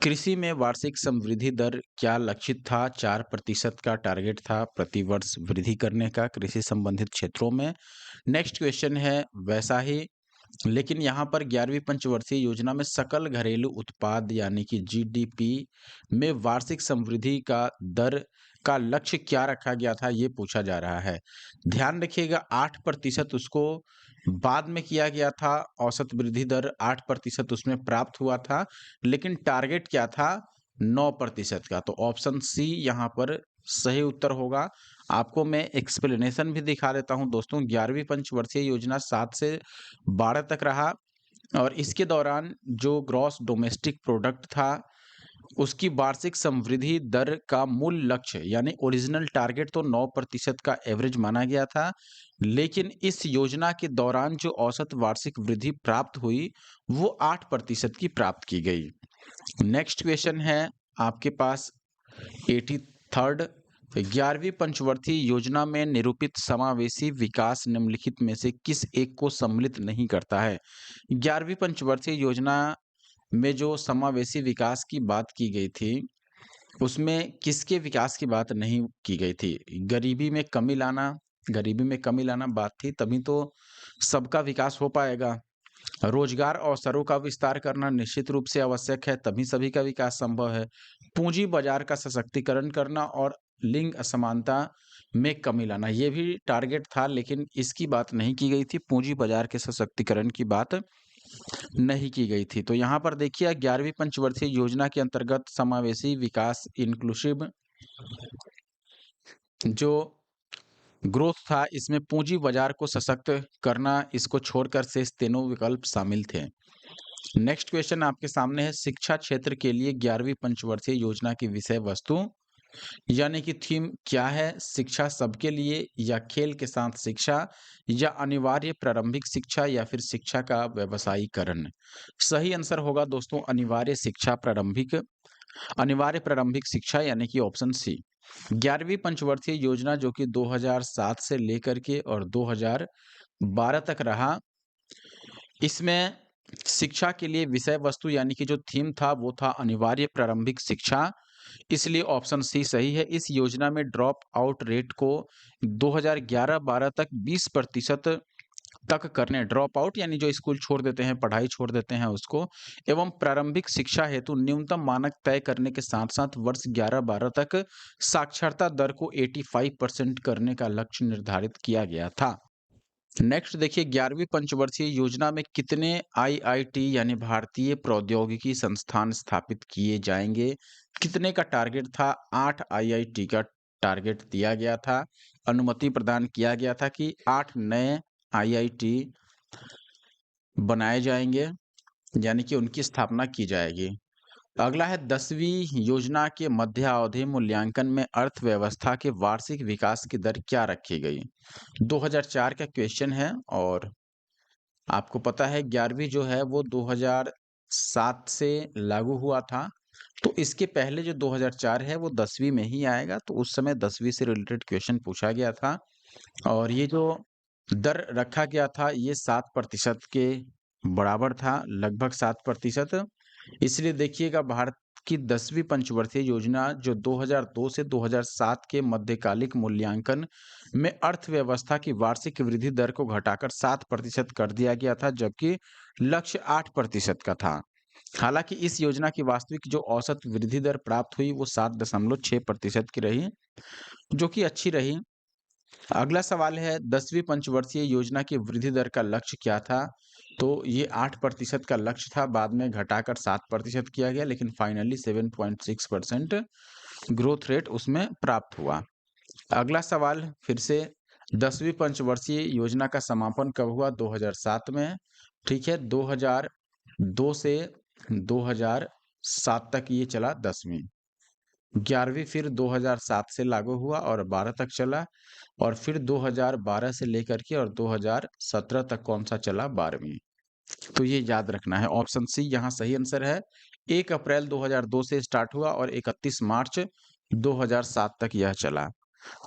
कृषि में वार्षिक समवृद्धि दर क्या लक्षित था? 4% का टारगेट था प्रति वर्ष वृद्धि करने का कृषि संबंधित क्षेत्रों में। नेक्स्ट क्वेश्चन है वैसा ही, लेकिन यहाँ पर 11वीं पंचवर्षीय योजना में सकल घरेलू उत्पाद यानी कि जीडीपी में वार्षिक समवृद्धि का दर का लक्ष्य क्या रखा गया था, ये पूछा जा रहा है। ध्यान रखिएगा 8% उसको बाद में किया गया था, औसत वृद्धि दर 8% उसमें प्राप्त हुआ था, लेकिन टारगेट क्या था? 9% का। तो ऑप्शन सी यहाँ पर सही उत्तर होगा। आपको मैं एक्सप्लेनेशन भी दिखा देता हूँ दोस्तों। 11वीं पंचवर्षीय योजना 7 से 12 तक रहा, और इसके दौरान जो ग्रॉस डोमेस्टिक प्रोडक्ट था उसकी वार्षिक समवृद्धि दर का मूल लक्ष्य यानी ओरिजिनल टारगेट तो 9% का एवरेज माना गया था, लेकिन इस योजना के दौरान जो औसत वार्षिक वृद्धि प्राप्त हुई वो 8% की प्राप्त की गई। नेक्स्ट क्वेश्चन है आपके पास 83rd, 11वीं पंचवर्षीय योजना में निरूपित समावेशी विकास निम्नलिखित में से किस एक को सम्मिलित नहीं करता है? 11वीं पंचवर्षीय योजना में जो समावेशी विकास की बात की गई थी, उसमें किसके विकास की बात नहीं की गई थी? गरीबी में कमी लाना बात थी, तभी तो सबका विकास हो पाएगा। रोजगार अवसरों का विस्तार करना निश्चित रूप से आवश्यक है, तभी सभी का विकास संभव है। पूंजी बाजार का सशक्तिकरण करना और लिंग असमानता में कमी लाना, ये भी टारगेट था, लेकिन इसकी बात नहीं की गई थी। पूंजी बाजार के सशक्तिकरण की बात नहीं की गई थी। तो यहाँ पर देखिए 11वीं पंचवर्षीय योजना के अंतर्गत समावेशी विकास इंक्लूसिव जो ग्रोथ था, इसमें पूंजी बाजार को सशक्त करना, इसको छोड़कर शेष तीनों विकल्प शामिल थे। नेक्स्ट क्वेश्चन आपके सामने है, शिक्षा क्षेत्र के लिए 11वीं पंचवर्षीय योजना की विषय वस्तु यानी कि थीम क्या है? शिक्षा सबके लिए, या खेल के साथ शिक्षा, या अनिवार्य प्रारंभिक शिक्षा, या फिर शिक्षा का व्यवसायीकरण? सही आंसर होगा दोस्तों अनिवार्य प्रारंभिक शिक्षा यानी कि ऑप्शन सी। 11वीं पंचवर्षीय योजना जो कि 2007 से लेकर के और 2012 तक रहा, इसमें शिक्षा के लिए विषय वस्तु यानी कि जो थीम था वो था अनिवार्य प्रारंभिक शिक्षा, इसलिए ऑप्शन सी सही है। इस योजना में ड्रॉप आउट रेट को 2011-12 तक 20% तक करने, ड्रॉप आउट यानी जो स्कूल छोड़ देते हैं, पढ़ाई छोड़ देते हैं उसको, एवं प्रारंभिक शिक्षा हेतु न्यूनतम मानक तय करने के साथ-साथ वर्ष 11-12 तक साक्षरता दर को 85% करने का लक्ष्य निर्धारित किया गया था। नेक्स्ट देखिए 11वीं पंचवर्षीय योजना में कितने आईआईटी यानी भारतीय प्रौद्योगिकी संस्थान स्थापित किए जाएंगे? कितने का टारगेट था? 8 आईआईटी का टारगेट दिया गया था। अनुमति प्रदान किया गया था कि 8 नए आईआईटी बनाए जाएंगे, यानी कि उनकी स्थापना की जाएगी। अगला है 10वीं योजना के मध्यावधि मूल्यांकन में अर्थव्यवस्था के वार्षिक विकास की दर क्या रखी गई? 2004 का क्वेश्चन है और आपको पता है 11वीं जो है वो 2007 से लागू हुआ था। तो इसके पहले जो 2004 है वो 10वीं में ही आएगा, तो उस समय 10वीं से रिलेटेड क्वेश्चन पूछा गया था। और ये जो दर रखा गया था ये 7% के बराबर था, लगभग 7%। इसलिए देखिएगा भारत की 10वीं पंचवर्षीय योजना जो 2002 से 2007 के मध्यकालिक मूल्यांकन में अर्थव्यवस्था की वार्षिक वृद्धि दर को घटाकर 7% कर दिया गया था, जबकि लक्ष्य 8% का था। हालांकि इस योजना की वास्तविक जो औसत वृद्धि दर प्राप्त हुई वो 7.6% की रही, जो कि अच्छी रही। अगला सवाल है 10वीं पंचवर्षीय योजना की वृद्धि दर का लक्ष्य क्या था? तो ये 8% का लक्ष्य था, बाद में घटाकर 7% किया गया, लेकिन फाइनली 7.6% ग्रोथ रेट उसमें प्राप्त हुआ। अगला सवाल फिर से 10वीं पंचवर्षीय योजना का समापन कब हुआ? 2007 में। ठीक है, 2002 से 2007 तक ये चला 10वीं। 11वीं फिर 2007 से लागू हुआ और 12 तक चला, और फिर 2012 से लेकर के और 2017 तक कौन सा चला? 12वीं। तो ये याद रखना है, ऑप्शन सी यहाँ सही आंसर है। 1 अप्रैल 2002 से स्टार्ट हुआ और 31 मार्च 2007 तक यह चला।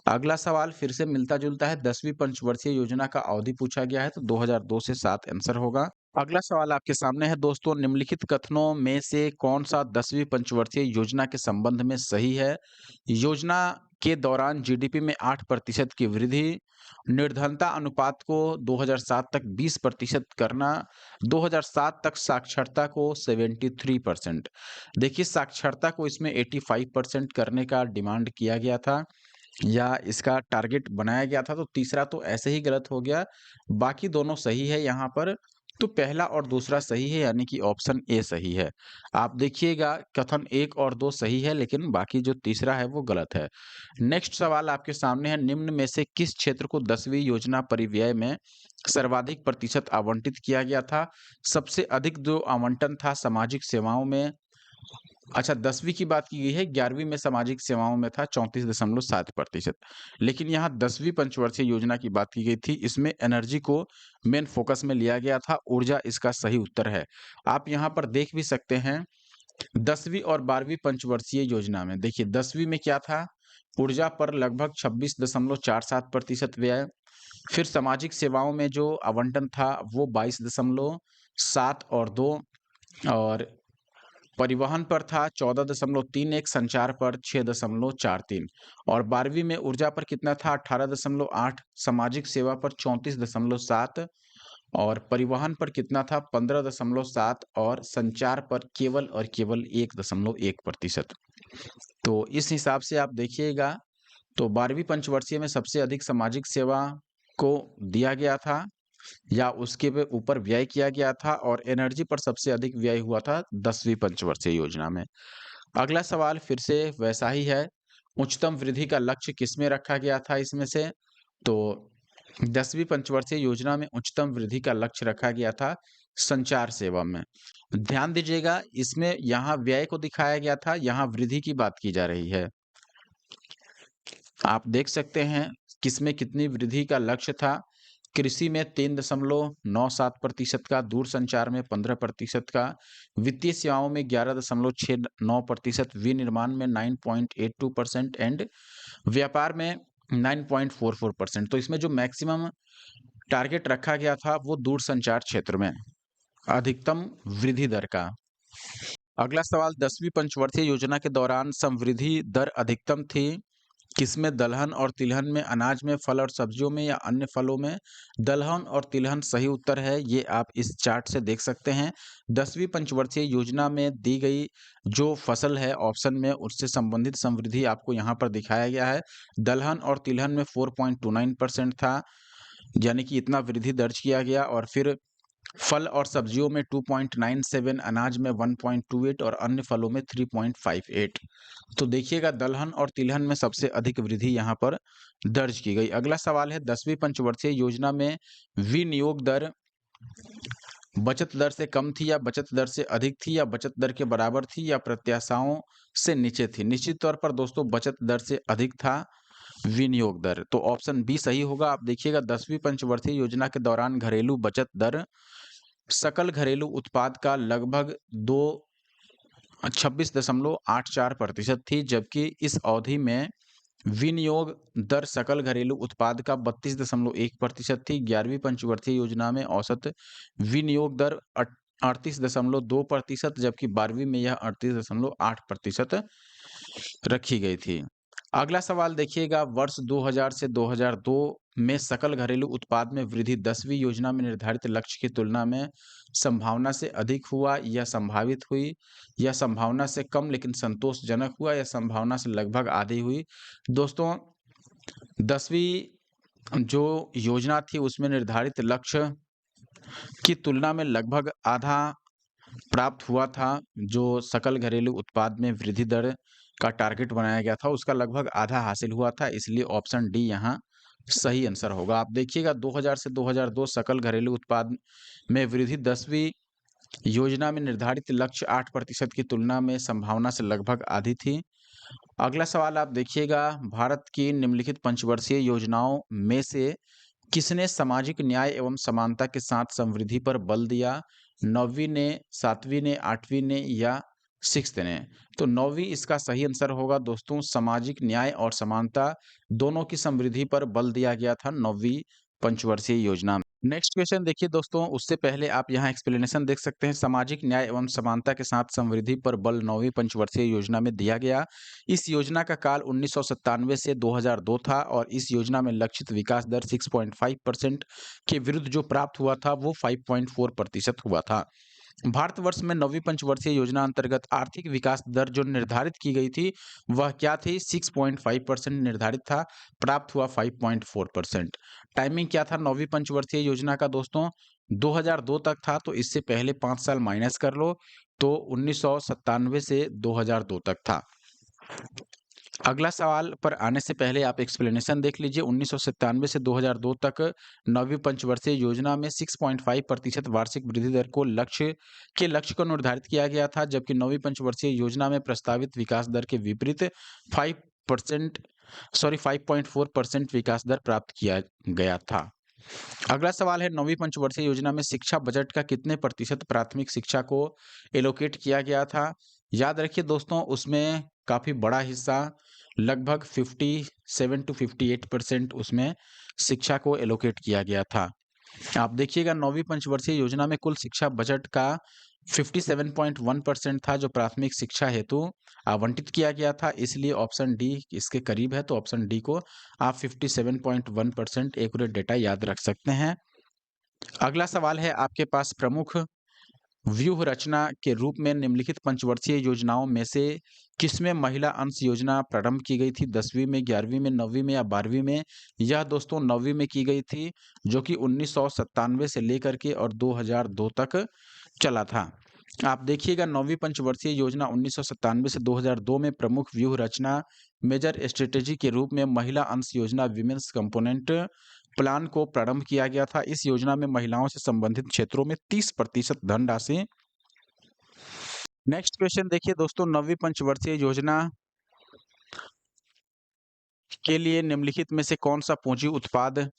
अगला सवाल फिर से मिलता-जुलता है, 10वीं पंचवर्षीय योजना का अवधि पूछा गया है, तो 2002 से 7 आंसर होगा। अगला सवाल आपके सामने है दोस्तों, निम्नलिखित कथनों में से कौन-सा 10वीं पंचवर्षीय योजना के संबंध में सही है? योजना के दौरान जीडीपी में 8% की वृद्धि, निर्धनता अनुपात को 2007 तक 20% करना, 2007 तक साक्षरता को 73%। देखिए साक्षरता को इसमें 85% करने का डिमांड किया गया था या इसका टारगेट बनाया गया था, तो तीसरा तो ऐसे ही गलत हो गया, बाकी दोनों सही है यहाँ पर। तो पहला और दूसरा सही है, यानी कि ऑप्शन ए सही है। आप देखिएगा कथन 1 और 2 सही है, लेकिन बाकी जो तीसरा है वो गलत है। नेक्स्ट सवाल आपके सामने है, निम्न में से किस क्षेत्र को 10वीं योजना परिव्यय में सर्वाधिक प्रतिशत आवंटित किया गया था? सबसे अधिक जो आवंटन था सामाजिक सेवाओं में। अच्छा, 10वीं की बात की गई है, 11वीं में सामाजिक सेवाओं में था 34.7%। लेकिन यहाँ 10वीं पंचवर्षीय योजना की बात की गई थी, इसमें एनर्जी को मेन फोकस में लिया गया था, ऊर्जा इसका सही उत्तर है। आप यहाँ पर देख भी सकते हैं 10वीं और 12वीं पंचवर्षीय योजना में, देखिए 10वीं में क्या था? ऊर्जा पर लगभग 26.47% व्यय, फिर सामाजिक सेवाओं में जो आवंटन था वो 22.7 और 2, और परिवहन पर था 14.31, संचार पर 6.43, और 12वीं में ऊर्जा पर कितना था? 18.8, सामाजिक सेवा पर 34.7, और परिवहन पर कितना था? 15.7, और संचार पर केवल और केवल 1.1%। तो इस हिसाब से आप देखिएगा, तो 12वीं पंचवर्षीय में सबसे अधिक सामाजिक सेवा को दिया गया था या उसके पे ऊपर व्यय किया गया था, और एनर्जी पर सबसे अधिक व्यय हुआ था 10वीं पंचवर्षीय योजना में। अगला सवाल फिर से वैसा ही है, उच्चतम वृद्धि का लक्ष्य किसमें रखा गया था इसमें से? तो 10वीं पंचवर्षीय योजना में उच्चतम वृद्धि का लक्ष्य रखा गया था संचार सेवा में। ध्यान दीजिएगा, इसमें यहाँ व्यय को दिखाया गया था, यहाँ वृद्धि की बात की जा रही है। आप देख सकते हैं किसमें कितनी वृद्धि का लक्ष्य था। कृषि में 3.97% का, दूरसंचार में 15% का, वित्तीय सेवाओं में 11.69%, विनिर्माण में 9.82% एंड व्यापार में 9.44%। तो इसमें जो मैक्सिमम टारगेट रखा गया था वो दूरसंचार क्षेत्र में अधिकतम वृद्धि दर का। अगला सवाल, 10वीं पंचवर्षीय योजना के दौरान समवृद्धि दर अधिकतम थी किसमें? दलहन और तिलहन में, अनाज में, फल और सब्जियों में या अन्य फलों में? दलहन और तिलहन सही उत्तर है, ये आप इस चार्ट से देख सकते हैं। 10वीं पंचवर्षीय योजना में दी गई जो फसल है ऑप्शन में, उससे संबंधित समृद्धि आपको यहाँ पर दिखाया गया है। दलहन और तिलहन में 4.29% था, यानी कि इतना वृद्धि दर्ज किया गया। और फिर फल और सब्जियों में 2.97, अनाज में 1.28 और अन्य फलों में 3.58। तो देखिएगा दलहन और तिलहन में सबसे अधिक वृद्धि यहाँ पर दर्ज की गई। अगला सवाल है 10वीं पंचवर्षीय योजना में विनियोग दर बचत दर से कम थी या बचत दर से अधिक थी या बचत दर के बराबर थी या प्रत्याशाओं से नीचे थी? निश्चित तौर पर दोस्तों बचत दर से अधिक था विनियोग दर। तो ऑप्शन बी सही होगा। आप देखिएगा 10वीं पंचवर्षीय योजना के दौरान घरेलू बचत दर सकल घरेलू उत्पाद का लगभग 26.84% थी, जबकि इस अवधि में विनियोग दर सकल घरेलू उत्पाद का 32.1% थी। 11वीं पंचवर्षीय योजना में औसत विनियोग दर 38.2%, जबकि 12वीं में यह 38.8% रखी गई थी। अगला सवाल देखिएगा, वर्ष 2000 से 2002 में सकल घरेलू उत्पाद में वृद्धि 10वीं योजना में निर्धारित लक्ष्य की तुलना में संभावना से अधिक हुआ या संभावित हुई, या संभावना से कम लेकिन संतोषजनक हुआ, या संभावना से लगभग आधी हुई? दोस्तों 10वीं जो योजना थी उसमें निर्धारित लक्ष्य की तुलना में लगभग आधा प्राप्त हुआ था। जो सकल घरेलू उत्पाद में वृद्धि दर का टारगेट बनाया गया था उसका लगभग आधा हासिल हुआ था, इसलिए ऑप्शन डी यहाँ सही आंसर होगा। आप देखिएगा 2000 से 2002 सकल घरेलू उत्पाद में वृद्धि 10वीं योजना में निर्धारित लक्ष्य 8% की तुलना में संभावना से लगभग आधी थी। अगला सवाल आप देखिएगा, भारत की निम्नलिखित पंचवर्षीय योजनाओं में से किसने सामाजिक न्याय एवं समानता के साथ समृद्धि पर बल दिया? 9वीं ने, 7वीं ने, 8वीं ने या 6th ने? तो 9वीं इसका सही आंसर होगा दोस्तों। सामाजिक न्याय और समानता दोनों की समृद्धि पर बल दिया गया था 9वीं पंचवर्षीय योजना में। नेक्स्ट क्वेश्चन देखिए दोस्तों, उससे पहले आप यहाँ एक्सप्लेनेशन देख सकते हैं। सामाजिक न्याय एवं समानता के साथ समृद्धि पर बल 9वीं पंचवर्षीय योजना में दिया गया। इस योजना का काल 1997 से 2002 था और इस योजना में लक्षित विकास दर 6.5% के विरुद्ध जो प्राप्त हुआ था वो 5.4% हुआ था। भारतवर्ष में 9वीं पंचवर्षीय योजना अंतर्गत आर्थिक विकास दर जो निर्धारित की गई थी वह क्या थी? 6.5% निर्धारित था, प्राप्त हुआ 5.4%। टाइमिंग क्या था 9वीं पंचवर्षीय योजना का दोस्तों? 2002 तक था, तो इससे पहले 5 साल माइनस कर लो तो 1997 से 2002 तक था। अगला सवाल पर आने से पहले आप एक्सप्लेनेशन देख लीजिए। 1997 से 2002 तक 9वीं पंचवर्षीय योजना में 6.5% वार्षिक वृद्धि दर को लक्ष्य को निर्धारित किया गया था, जबकि 9वीं पंचवर्षीय योजना में प्रस्तावित विकास दर के विपरीत 5.4% विकास दर प्राप्त किया गया था। अगला सवाल है 9वीं पंचवर्षीय योजना में शिक्षा बजट का कितने प्रतिशत प्राथमिक शिक्षा को एलोकेट किया गया था? याद रखिए दोस्तों उसमें काफी बड़ा हिस्सा लगभग 57 to 58% उसमें शिक्षा को एलोकेट किया गया था। आप देखिएगा 9वीं पंचवर्षीय योजना में कुल शिक्षा बजट का 57.1% था जो प्राथमिक शिक्षा हेतु आवंटित किया गया था, इसलिए ऑप्शन डी इसके करीब है। तो ऑप्शन डी को आप 57.1% एक्यूरेट डेटा याद रख सकते हैं। अगला सवाल है आपके पास, प्रमुख व्यूह रचना के रूप में निम्नलिखित पंचवर्षीय योजनाओं में से किसमें महिला अंश योजना प्रारंभ की गई थी? 10वीं में, 11वीं में, 9वीं में या 12वीं में? यह दोस्तों 9वीं में की गई थी, जो कि 1997 से लेकर के और 2002 तक चला था। आप देखिएगा 9वीं पंचवर्षीय योजना 1997 से 2002 में प्रमुख व्यूह रचना मेजर स्ट्रेटेजी के रूप में महिला अंश योजना विमेंस कंपोनेंट प्लान को प्रारंभ किया गया था। इस योजना में महिलाओं से संबंधित क्षेत्रों में 30% धनराशि। नेक्स्ट क्वेश्चन देखिए दोस्तों, 9वीं पंचवर्षीय योजना के लिए निम्नलिखित में से कौन सा पूंजी उत्पाद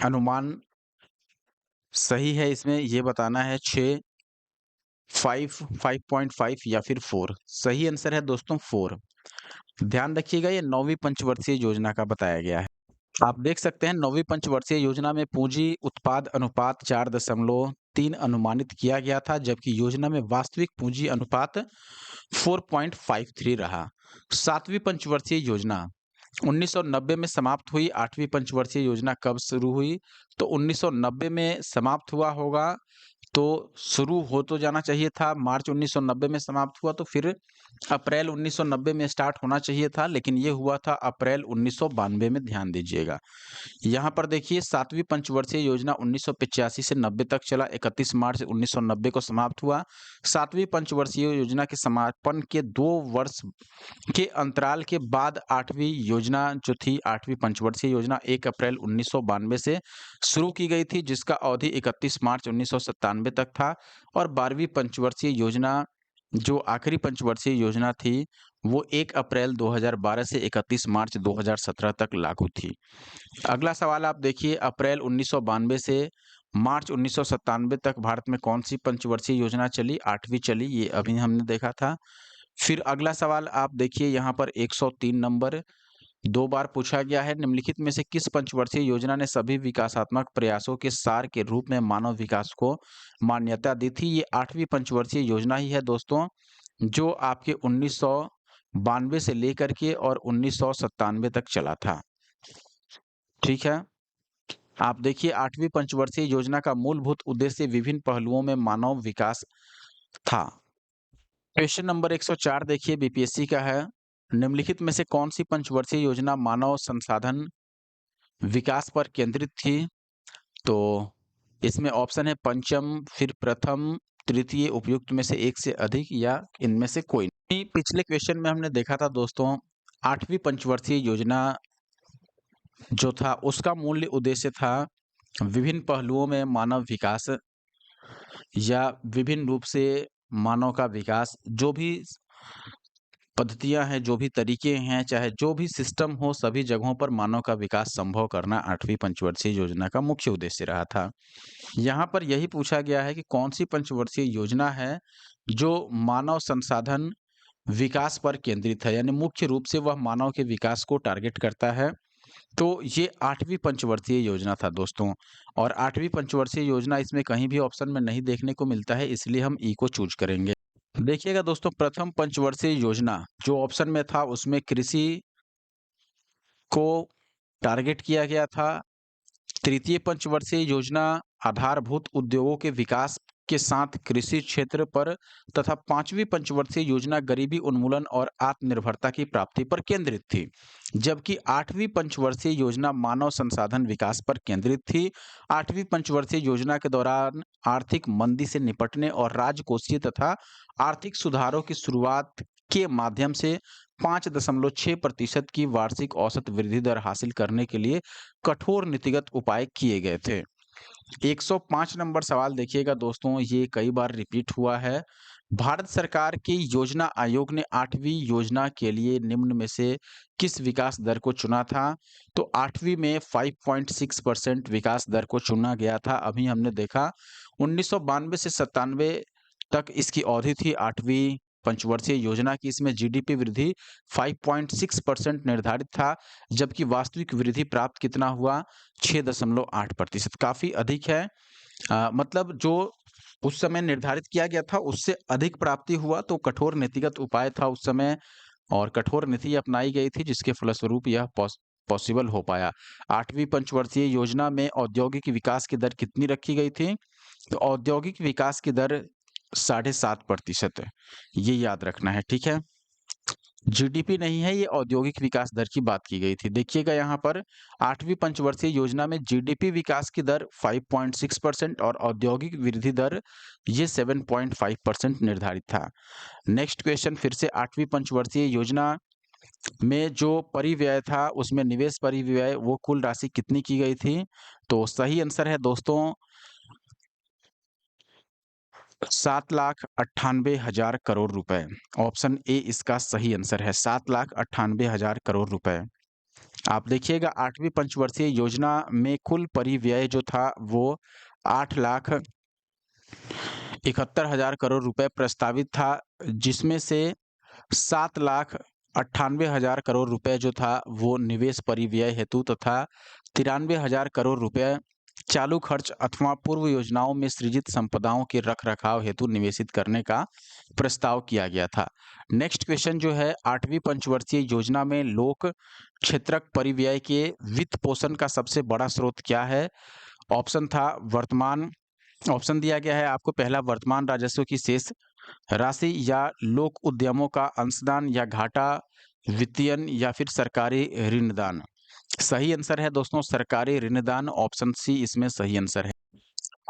अनुमान सही है? इसमें ये बताना है 6, 5, 5.5 या फिर 4। सही आंसर है दोस्तों 4। ध्यान रखिएगा ये 9वीं पंचवर्षीय योजना का बताया गया है। आप देख सकते हैं 9वीं पंचवर्षीय योजना में पूंजी उत्पाद अनुपात 4.3 अनुमानित किया गया था, जबकि योजना में वास्तविक पूंजी अनुपात 4.53 रहा। 7वीं पंचवर्षीय योजना 1990 में समाप्त हुई 8वीं पंचवर्षीय योजना कब शुरू हुई? तो 1990 में समाप्त हुआ होगा, तो शुरू हो तो जाना चाहिए था, मार्च 1990 में समाप्त हुआ तो फिर अप्रैल 1990 में स्टार्ट होना चाहिए था, लेकिन ये हुआ था अप्रैल 1992 में, ध्यान दीजिएगा। यहाँ पर देखिए 7वीं पंचवर्षीय योजना 1985 से 90 तक चला, 31 मार्च 1990 को समाप्त हुआ। 7वीं पंचवर्षीय योजना के समापन के 2 वर्ष के अंतराल के बाद 8वीं योजना जो थी, 8वीं पंचवर्षीय योजना 1 अप्रैल 1992 से शुरू की गई थी, जिसका अवधि 31 मार्च 1997 तक था। और 12वीं पंचवर्षीय योजना जो आखिरी पंचवर्षीय योजना थी, वो 1 अप्रैल 2012 से 31 मार्च 2017 तक लागू थी। अगला सवाल आप देखिए, अप्रैल 1992 से मार्च 1997 तक भारत में कौन-सी पंचवर्षीय योजना चली? 8वीं चली, ये अभी हमने देखा था। फिर अगला सवाल आप देखिए यहाँ पर 103 नंबर 2 बार पूछा गया है, निम्नलिखित में से किस पंचवर्षीय योजना ने सभी विकासात्मक प्रयासों के सार के रूप में मानव विकास को मान्यता दी थी? ये 8वीं पंचवर्षीय योजना ही है दोस्तों, जो आपके 1992 से लेकर के और 1997 तक चला था। ठीक है? आप देखिए 8वीं पंचवर्षीय योजना का मूलभूत उद्देश्य विभिन्न पहलुओं में मानव विकास था। क्वेश्चन नंबर 104 देखिए, बीपीएससी का है। निम्नलिखित में से कौन-सी पंचवर्षीय योजना मानव संसाधन विकास पर केंद्रित थी? तो इसमें ऑप्शन है पंचम, फिर प्रथम, तृतीय, उपयुक्त में से एक से अधिक या इनमें से कोई नहीं। पिछले क्वेश्चन में हमने देखा था दोस्तों, 8वीं पंचवर्षीय योजना जो था उसका मूल उद्देश्य था विभिन्न पहलुओं में मानव विकास या विभिन्न रूप से मानव का विकास, जो भी पद्धतियां हैं, जो भी तरीके हैं, चाहे जो भी सिस्टम हो, सभी जगहों पर मानव का विकास संभव करना 8वीं पंचवर्षीय योजना का मुख्य उद्देश्य रहा था। यहाँ पर यही पूछा गया है कि कौन सी पंचवर्षीय योजना है जो मानव संसाधन विकास पर केंद्रित है, यानी मुख्य रूप से वह मानव के विकास को टारगेट करता है। तो ये 8वीं पंचवर्षीय योजना था दोस्तों, और 8वीं पंचवर्षीय योजना इसमें कहीं भी ऑप्शन में नहीं देखने को मिलता है, इसलिए हम ई को चूज करेंगे। देखिएगा दोस्तों, प्रथम पंचवर्षीय योजना जो ऑप्शन में था उसमें कृषि को टारगेट किया गया था। तृतीय पंचवर्षीय योजना आधारभूत उद्योगों के विकास के साथ कृषि क्षेत्र पर, तथा 5वीं पंचवर्षीय योजना गरीबी उन्मूलन और आत्मनिर्भरता की प्राप्ति पर केंद्रित थी। जबकि 8वीं पंचवर्षीय योजना मानव संसाधन विकास पर केंद्रित थी। 8वीं पंचवर्षीय योजना के दौरान आर्थिक मंदी से निपटने और राजकोषीय तथा आर्थिक सुधारों की शुरुआत के माध्यम से 5.6% की वार्षिक औसत वृद्धि दर हासिल करने के लिए कठोर नीतिगत उपाय किए गए थे। 105 नंबर सवाल देखिएगा दोस्तों, ये कई बार रिपीट हुआ है। भारत सरकार की योजना आयोग ने 8वीं योजना के लिए निम्न में से किस विकास दर को चुना था? तो 8वीं में 5.6% विकास दर को चुना गया था। अभी हमने देखा 1992 से 97 तक इसकी अवधि थी 8वीं पंचवर्षीय योजना की। इसमें जीडीपी वृद्धि 5.6% निर्धारित था, जबकि वास्तविक वृद्धि प्राप्त कितना हुआ? 6.8%, काफ़ी अधिक है। मतलब जो उस समय निर्धारित किया गया था उससे अधिक प्राप्ति हुआ, तो कठोर नीतिगत उपाय था उस समय और कठोर नीति अपनाई गई थी, जिसके फलस्वरूप यह पॉसिबल हो पाया। 8वीं पंचवर्षीय योजना में औद्योगिक विकास की दर कितनी रखी गई थी? तो औद्योगिक विकास की दर 7.5% है, ये याद रखना है, ठीक है? जीडीपी नहीं है, ये औद्योगिक विकास दर की बात की गई थी। देखिएगा यहाँ पर 8वीं पंचवर्षीय योजना में जीडीपी विकास की दर 5.6% और औद्योगिक वृद्धि दर ये 7.5% निर्धारित था। नेक्स्ट क्वेश्चन, फिर से 8वीं पंचवर्षीय योजना में जो परिव्यय था उसमें निवेश परिव्यय वो कुल राशि कितनी की गई थी? तो सही आंसर है दोस्तों 7,98,000 करोड़ रुपए। ऑप्शन ए इसका सही आंसर है, 7,98,000 करोड़ रुपए। आप देखिएगा 8वीं पंचवर्षीय योजना में कुल परिव्यय जो था वो 8,71,000 करोड़ रुपए प्रस्तावित था, जिसमें से 7,98,000 करोड़ रुपए जो था वो निवेश परिव्यय हेतु तथा 93,000 करोड़ रुपए चालू खर्च अथवा पूर्व योजनाओं में सृजित संपदाओं के रखरखाव हेतु निवेशित करने का प्रस्ताव किया गया था। नेक्स्ट क्वेश्चन जो है 8वीं पंचवर्षीय योजना में लोक क्षेत्रक परिव्यय के वित्त पोषण का सबसे बड़ा स्रोत क्या है? ऑप्शन था वर्तमान ऑप्शन दिया गया है आपको, पहला वर्तमान राजस्व की शेष राशि या लोक उद्यमों का अंशदान या घाटा वित्तीयन या फिर सरकारी ऋणदान। सही आंसर है दोस्तों सरकारी ऋणदान, ऑप्शन सी इसमें सही आंसर है।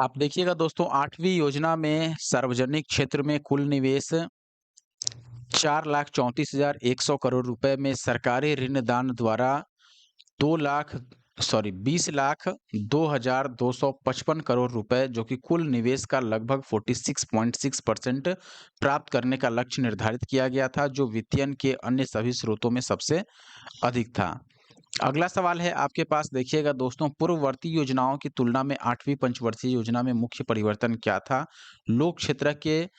आप देखिएगा दोस्तों 8वीं योजना में सार्वजनिक क्षेत्र में कुल निवेश 4,34,100 करोड़ रुपए में सरकारी ऋणदान द्वारा 20,02,255 करोड़ रुपए जो कि कुल निवेश का लगभग 46.6% प्राप्त करने का लक्ष्य निर्धारित किया गया था, जो वित्तीयन के अन्य सभी स्रोतों में सबसे अधिक था। अगला सवाल है आपके पास, देखिएगा दोस्तों पूर्ववर्ती योजनाओं की तुलना में 8वीं पंचवर्षीय योजना में मुख्य परिवर्तन क्या था? लोक क्षेत्र के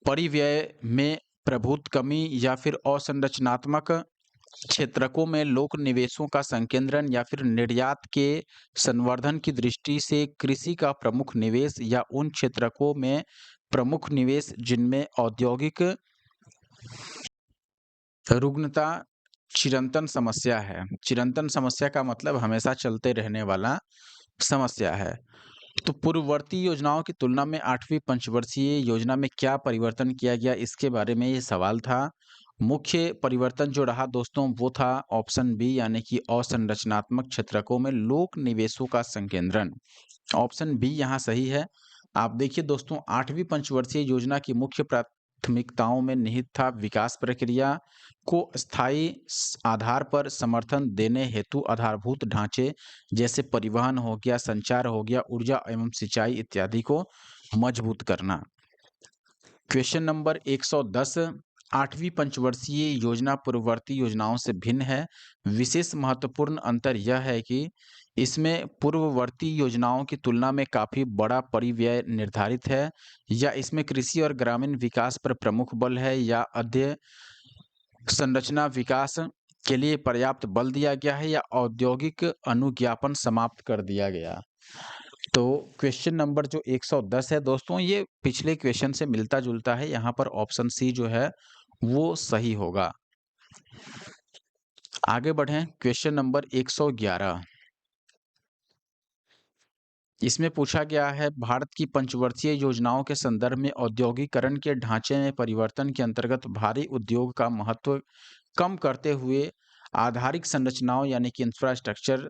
परिव्यय में प्रभुत्व कमी या फिर असंरचनात्मक क्षेत्रकों में लोक निवेशों का संकेंद्रण या फिर निर्यात के संवर्धन की दृष्टि से कृषि का प्रमुख निवेश या उन क्षेत्रकों में प्रमुख निवेश जिनमें औद्योगिक रुग्णता चिरंतन समस्या है। चिरंतन समस्या का मतलब हमेशा चलते रहने वाला समस्या है। तो पूर्ववर्ती योजनाओं की तुलना में 8वीं पंचवर्षीय योजना में क्या परिवर्तन किया गया, इसके बारे में ये सवाल था। मुख्य परिवर्तन जो रहा दोस्तों वो था ऑप्शन बी, यानी कि असंरचनात्मक क्षेत्रकों में लोक निवेशों का संकेंद्रण। ऑप्शन बी यहाँ सही है। आप देखिए दोस्तों 8वीं पंचवर्षीय योजना की मुख्य प्राथमिकताओं में निहित था विकास प्रक्रिया को स्थायी आधार पर समर्थन देने हेतु आधारभूत ढांचे जैसे परिवहन हो गया, संचार हो गया, ऊर्जा एवं सिंचाई इत्यादि को मजबूत करना। क्वेश्चन नंबर 110, 8वीं पंचवर्षीय योजना पूर्ववर्ती योजनाओं से भिन्न है। विशेष महत्वपूर्ण अंतर यह है कि इसमें पूर्ववर्ती योजनाओं की तुलना में काफ़ी बड़ा परिव्यय निर्धारित है, या इसमें कृषि और ग्रामीण विकास पर प्रमुख बल है, या संरचना विकास के लिए पर्याप्त बल दिया गया है, या औद्योगिक अनुज्ञापन समाप्त कर दिया गया। तो क्वेश्चन नंबर जो 110 है दोस्तों, ये पिछले क्वेश्चन से मिलता जुलता है। यहाँ पर ऑप्शन सी जो है वो सही होगा। आगे बढ़ें, क्वेश्चन नंबर 111, इसमें पूछा गया है भारत की पंचवर्षीय योजनाओं के संदर्भ में औद्योगिकरण के ढांचे में परिवर्तन के अंतर्गत भारी उद्योग का महत्व कम करते हुए आधारिक संरचनाओं यानी कि इंफ्रास्ट्रक्चर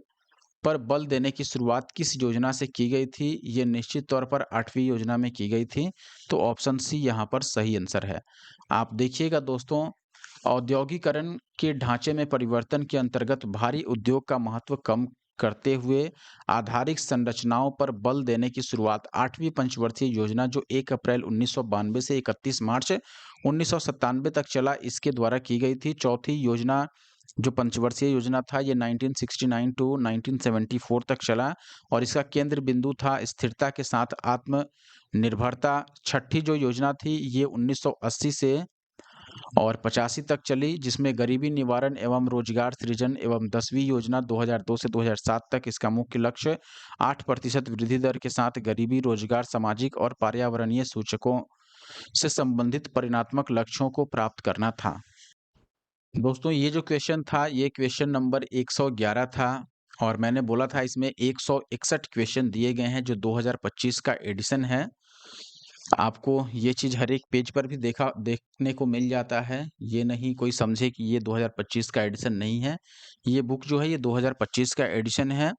पर बल देने की शुरुआत किस योजना से की गई थी? ये निश्चित तौर पर 8वीं योजना में की गई थी। तो ऑप्शन सी यहाँ पर सही आंसर है। आप देखिएगा दोस्तों, औद्योगिकरण के ढांचे में परिवर्तन के अंतर्गत भारी उद्योग का महत्व कम करते हुए आधारिक संरचनाओं पर बल देने की शुरुआत 8वीं पंचवर्षीय योजना जो 1 अप्रैल 1992 से 31 मार्च 1997 तक चला, इसके द्वारा की गई थी। चौथी योजना जो पंचवर्षीय योजना था ये 1969 टू 1974 तक चला और इसका केंद्र बिंदु था स्थिरता के साथ आत्मनिर्भरता। छठी जो योजना थी ये 1980 से और 85 तक चली, जिसमें गरीबी निवारण एवं रोजगार सृजन एवं 10वीं योजना 2002 से 2007 तक, इसका मुख्य लक्ष्य 8% वृद्धि दर के साथ गरीबी, रोजगार, सामाजिक और पर्यावरणीय सूचकों से संबंधित परिणात्मक लक्ष्यों को प्राप्त करना था। दोस्तों ये जो क्वेश्चन था ये क्वेश्चन नंबर 111 था और मैंने बोला था इसमें 161 क्वेश्चन दिए गए हैं जो 2025 का एडिशन है। आपको ये चीज़ हर एक पेज पर भी देखने को मिल जाता है। ये नहीं कोई समझे कि ये 2025 का एडिशन नहीं है। ये बुक जो है ये 2025 का एडिशन है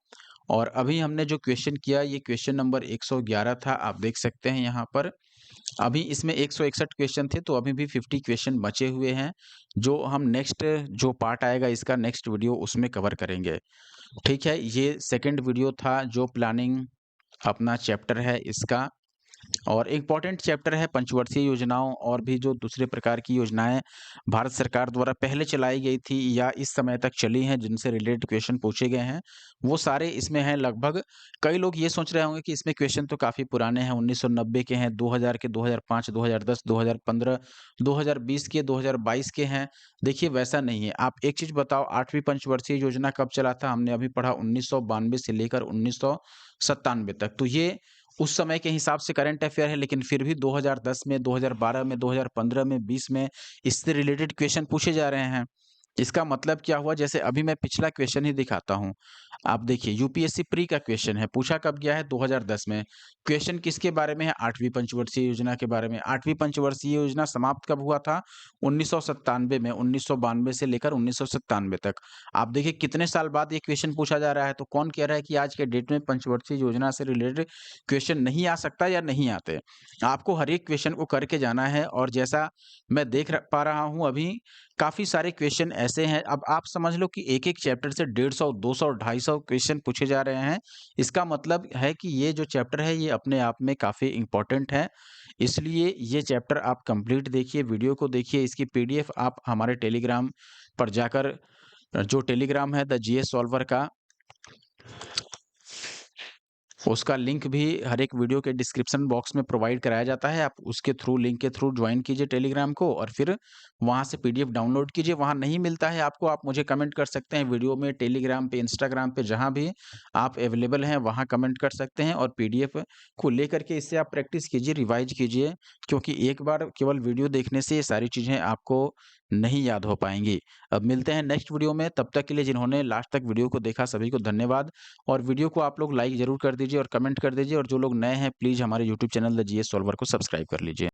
और अभी हमने जो क्वेश्चन किया ये क्वेश्चन नंबर 111 था। आप देख सकते हैं यहाँ पर अभी इसमें 161 क्वेश्चन थे तो अभी भी 50 क्वेश्चन बचे हुए हैं जो हम नेक्स्ट जो पार्ट आएगा इसका नेक्स्ट वीडियो उसमें कवर करेंगे। ठीक है, ये सेकंड वीडियो था जो प्लानिंग अपना चैप्टर है इसका। और इम्पोर्टेंट चैप्टर है पंचवर्षीय योजनाओं और भी जो दूसरे प्रकार की योजनाएँ भारत सरकार द्वारा पहले चलाई गई थी या इस समय तक चली हैं, जिनसे रिलेटेड क्वेश्चन पूछे गए हैं, वो सारे इसमें हैं लगभग। कई लोग ये सोच रहे होंगे कि इसमें क्वेश्चन तो काफ़ी पुराने हैं, 1990 के हैं, 2000 के, 2005, 2010, 2015, 2020 के, 2022 के हैं। देखिए वैसा नहीं है। आप एक चीज़ बताओ, 8वीं पंचवर्षीय योजना कब चला था? हमने अभी पढ़ा 1992 से लेकर 1997 तक। तो ये उस समय के हिसाब से करंट अफेयर है, लेकिन फिर भी 2010 में, 2012 में, 2015 में, 20 में इससे रिलेटेड क्वेश्चन पूछे जा रहे हैं। इसका मतलब क्या हुआ? जैसे अभी मैं पिछला क्वेश्चन ही दिखाता हूँ। आप देखिए यूपीएससी प्री का क्वेश्चन है, पूछा कब गया है? 2010 में। क्वेश्चन किसके बारे में है? 8वीं पंचवर्षीय योजना के बारे में। 8वीं पंचवर्षीय योजना समाप्त कब हुआ था? 1997 में, 1992 से लेकर 1997 तक। आप देखिए कितने साल बाद ये क्वेश्चन पूछा जा रहा है, तो कौन कह रहा है कि आज के डेट में पंचवर्षीय योजना से रिलेटेड क्वेश्चन नहीं आ सकता या नहीं आते। आपको हर एक क्वेश्चन को करके जाना है और जैसा मैं देख पा रहा हूँ अभी, काफ़ी सारे क्वेश्चन ऐसे हैं, अब आप समझ लो कि एक-एक चैप्टर से 150, 200, 250 क्वेश्चन पूछे जा रहे हैं। इसका मतलब है कि ये जो चैप्टर है ये अपने आप में काफ़ी इम्पोर्टेंट है। इसलिए ये चैप्टर आप कंप्लीट देखिए, वीडियो को देखिए, इसकी पीडीएफ आप हमारे टेलीग्राम पर जाकर जो टेलीग्राम है द जीएस सॉल्वर का, उसका लिंक भी हर एक वीडियो के डिस्क्रिप्शन बॉक्स में प्रोवाइड कराया जाता है। आप उसके थ्रू, लिंक के थ्रू ज्वाइन कीजिए टेलीग्राम को और फिर वहाँ से पीडीएफ डाउनलोड कीजिए। वहाँ नहीं मिलता है आपको, आप मुझे कमेंट कर सकते हैं वीडियो में, टेलीग्राम पे, इंस्टाग्राम पे, जहाँ भी आप अवेलेबल हैं वहाँ कमेंट कर सकते हैं और पीडीएफ को लेकर के इससे आप प्रैक्टिस कीजिए, रिवाइज कीजिए, क्योंकि एक बार केवल वीडियो देखने से ये सारी चीज़ें आपको नहीं याद हो पाएँगी। अब मिलते हैं नेक्स्ट वीडियो में, तब तक के लिए जिन्होंने लास्ट तक वीडियो को देखा सभी को धन्यवाद। और वीडियो को आप लोग लाइक ज़रूर कर दीजिए और कमेंट कर दीजिए, और जो लोग नए हैं प्लीज़ हमारे YouTube channel the GS solver को सब्सक्राइब कर लीजिए।